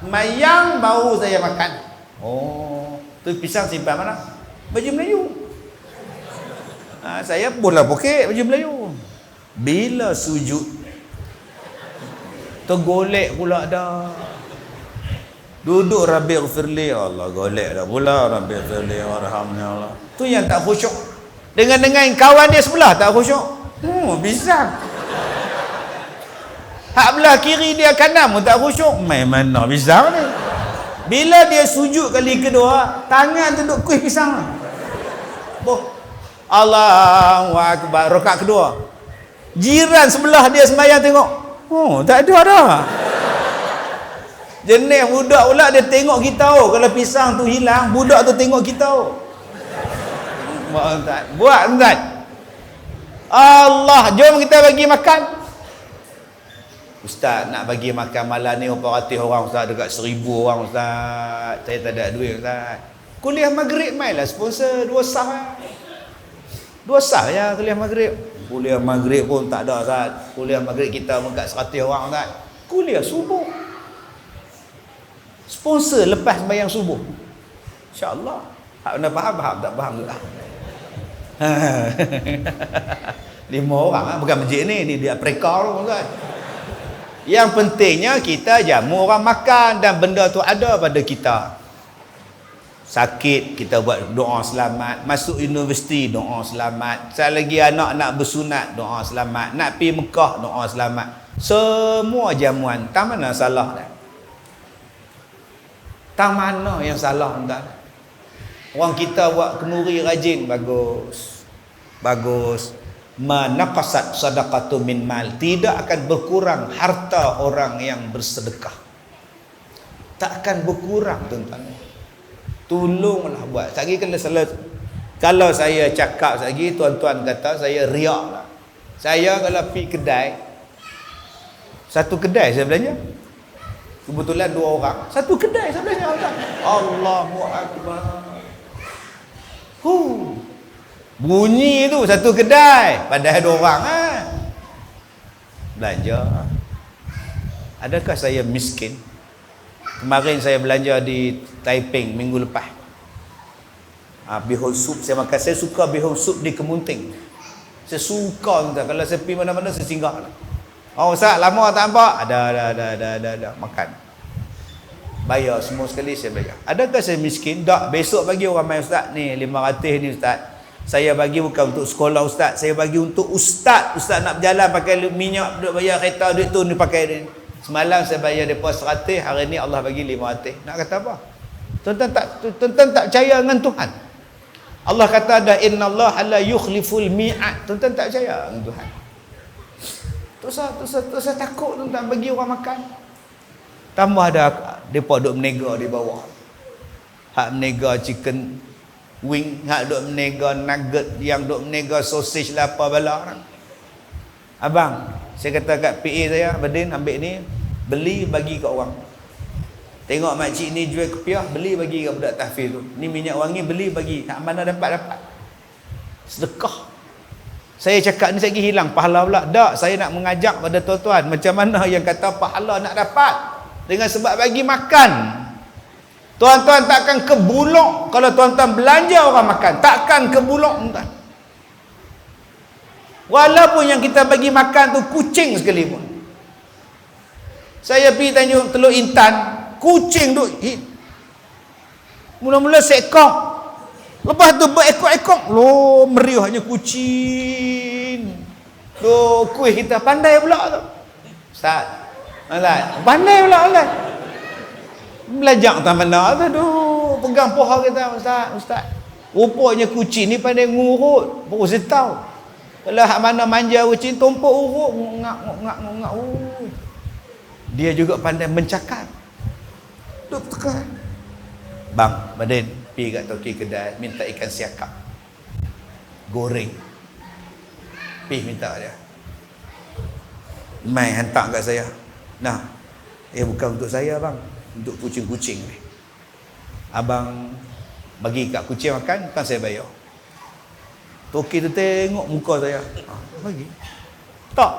mayang baru saya makan. Oh, tu pisang simpan mana? Baju Melayu. Saya bola poket baju Melayu. Bila sujud tergolek pula dah. Duduk Rabbi ghfirli, Allah golek dah pula Rabbi ghfirli warhamni Allah. Tu yang tak khusyuk. Dengan kawan dia sebelah tak khusyuk. Pisang. Hak belah kiri dia kanan pun tak khusyuk. Main mana pisang ni? Bila dia sujud kali kedua, tangan tu duk kuih pisang. Allahu akbar. Rakaat kedua. Jiran sebelah dia sembahyang tengok. Tak ada dah. Jenis budak pula dia tengok kita. Kalau pisang tu hilang, budak tu tengok kita. Buat Ustaz. Allah, jom kita bagi makan. Ustaz, nak bagi makan malam ni 400 orang Ustaz, dekat 1000 orang Ustaz. Saya tak ada duit Ustaz. Kuliah maghrib mai lah sponsor 2 sah. 2 sah ya kuliah maghrib. Kuliah maghrib pun tak ada Ustaz. Kuliah maghrib kita dekat 100 orang Ustaz. Kuliah subuh. Sponsor lepas sembahyang subuh. Insya-Allah. Hak nak faham tak faham juga. 5 orang bukan masjid ni dia Afrika tu Ustaz. Yang pentingnya kita jamu orang makan dan benda tu ada pada kita. Sakit kita buat doa selamat, masuk universiti doa selamat, sekali lagi anak nak bersunat doa selamat, nak pergi Mekah doa selamat. Semua jamuan, tak mana salah dah. Tak mana yang salah dah. Orang kita buat kenuri rajin, bagus. Bagus. Manaqasat sadaqatu min mal, tidak akan berkurang harta orang yang bersedekah. Tak akan berkurang tuan-tuan. Tolonglah buat. Lagi kalau saya cakap lagi tuan-tuan kata saya riak lah. Saya kalau pergi kedai, satu kedai saya belanja, kebetulan 2 orang, satu kedai saya belanja. Allahu akbar. Bunyi tu satu kedai, padahal 2 orang belanja. Adakah saya miskin? Kemarin saya belanja di Taiping minggu lepas. Bihun sup saya makan. Saya suka bihun sup di Kemunting. Saya suka kalau saya pergi mana-mana saya singgah. Ustaz lama tak nampak? Ada makan. Bayar semua sekali saya bayar. Adakah saya miskin? Tak. Besok bagi orang main Ustaz ni 500 ni Ustaz. Saya bagi bukan untuk sekolah Ustaz, saya bagi untuk Ustaz. Ustaz nak berjalan pakai minyak, duduk bayar kereta, duit tu ni pakai ni. Semalam saya bayar deposit 100, hari ni Allah bagi 500. Nak kata apa? Tuan-tuan tak percaya dengan Tuhan. Allah kata ada innallaha la yukhliful mi'ad. Tuan-tuan tak percaya dengan Tuhan. Terus takut tuan-tuan bagi orang makan. Tambah ada depa duk menega di bawah. Hak menega chicken wing, hak duk menega nugget, yang duk menega sausage lah apa bala orang. Abang, saya kata kat PA saya, Badin ambil ni, beli bagi kat orang. Tengok makcik ni jual kepiah, beli bagi kat budak tahfiz tu. Ni minyak wangi, beli bagi. Tak mana dapat. Sedekah. Saya cakap ni lagi hilang pahala pula. Tak, saya nak mengajak pada tuan-tuan macam mana yang kata pahala nak dapat dengan sebab bagi makan. Tuan-tuan takkan kebulok kalau tuan-tuan belanja orang makan. Takkan kebulok tuan. Walaupun yang kita bagi makan tu kucing sekalipun. Saya pergi Tanjung Teluk Intan, kucing tu mula-mula seekor, lepas tu berekor-ekor. Loh, meriahnya kucing. Loh, kuih kita pandai pula tu. Ustaz, pandai pula Allah. Belajar tak mana tu, pegang pohon kita Ustaz. Rupanya kucing ni pandai ngurut, baru saya tahu. Kalau hak mana manja kucing tumpuk urut, ngak. Dia juga pandai mencakap. Duk tekan. Bang, Badin, pergi kat toki kedai, minta ikan siakap. Goreng. Pergi minta dia. Mai hantar kat saya. Nah, bukan untuk saya bang, untuk kucing-kucing ni. Abang bagi kat kucing makan, kan saya bayar. Toki tu tengok muka saya. Bagi. Tak.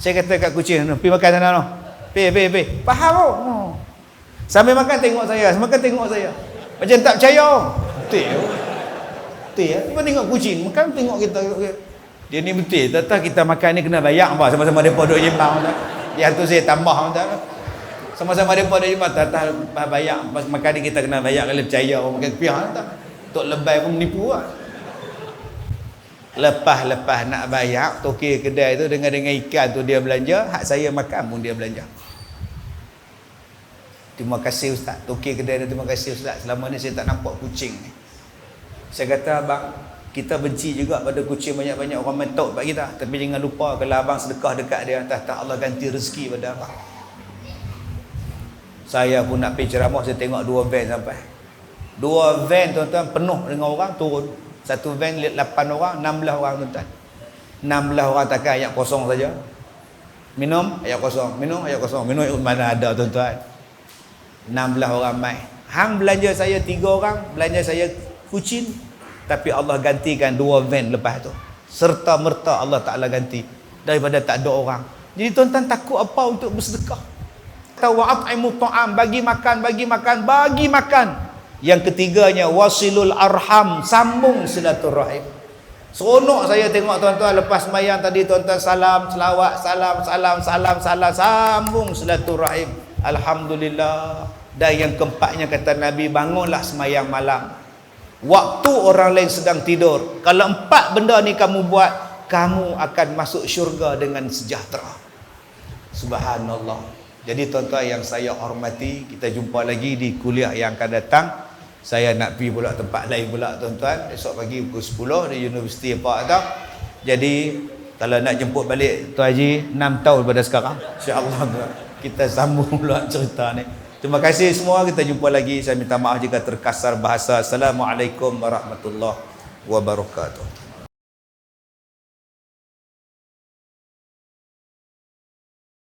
Saya kata kat kucing, pergi makan sana noh. Pergi. Faham oh. Sambil makan tengok saya, makan tengok saya. Macam tak percaya. Betul. Cuma tengok kucing, makan tengok kita. Dia ni betul. Tak kita makan ni kena bayar apa sama-sama depa duk jimbang tak. Dia tu saya tambah tak. Sama-sama depa duk jimbang tak bayar pas makan ni kita kena bayar kalau percaya orang makan piah tak. Tok lebay pun menipu lah. Lepas nak bayar toki kedai tu dengan ikan tu dia belanja, hak saya makan pun dia belanja. Terima kasih ustaz. Toki kedai tu terima kasih ustaz. Selama ni saya tak nampak kucing ni. Saya kata abang, kita benci juga pada kucing banyak-banyak orang mentok kat kita. Tapi jangan lupa kalau abang sedekah dekat dia, tak Allah ganti rezeki pada abang. Saya pun nak pergi ceramah, saya tengok 2 van sampai. 2 van tuan-tuan penuh dengan orang turun. Satu van 8 orang, 16 orang tuan-tuan. 16 orang takkan ayat kosong saja. Minum ayat kosong, minum ayat kosong. Minum mana ada tuan-tuan. 16 orang mai. Hang belanja saya 3 orang, belanja saya kucing, tapi Allah gantikan 2 van lepas tu. Serta merta Allah Taala ganti daripada tak ada orang. Jadi tuan-tuan takut apa untuk bersedekah? Wa'at'imu ta'am, bagi makan. Yang ketiganya wasilul arham, sambung silaturahim. Seronok saya tengok tuan-tuan lepas sembahyang tadi tuan-tuan salam, selawat, salam, sambung silaturahim. Alhamdulillah. Dan yang keempatnya kata Nabi, bangunlah sembahyang malam waktu orang lain sedang tidur. Kalau 4 benda ni kamu buat, kamu akan masuk syurga dengan sejahtera. Subhanallah. Jadi tuan-tuan yang saya hormati, kita jumpa lagi di kuliah yang akan datang. Saya nak pergi pula tempat lain pula tuan-tuan. Esok pagi pukul 10 di Universiti apa tak. Jadi kalau nak jemput balik Tuan Haji 6 tahun daripada sekarang, insya-Allah kita sambung pula cerita ni. Terima kasih semua, kita jumpa lagi. Saya minta maaf jika terkasar bahasa. Assalamualaikum warahmatullahi wabarakatuh.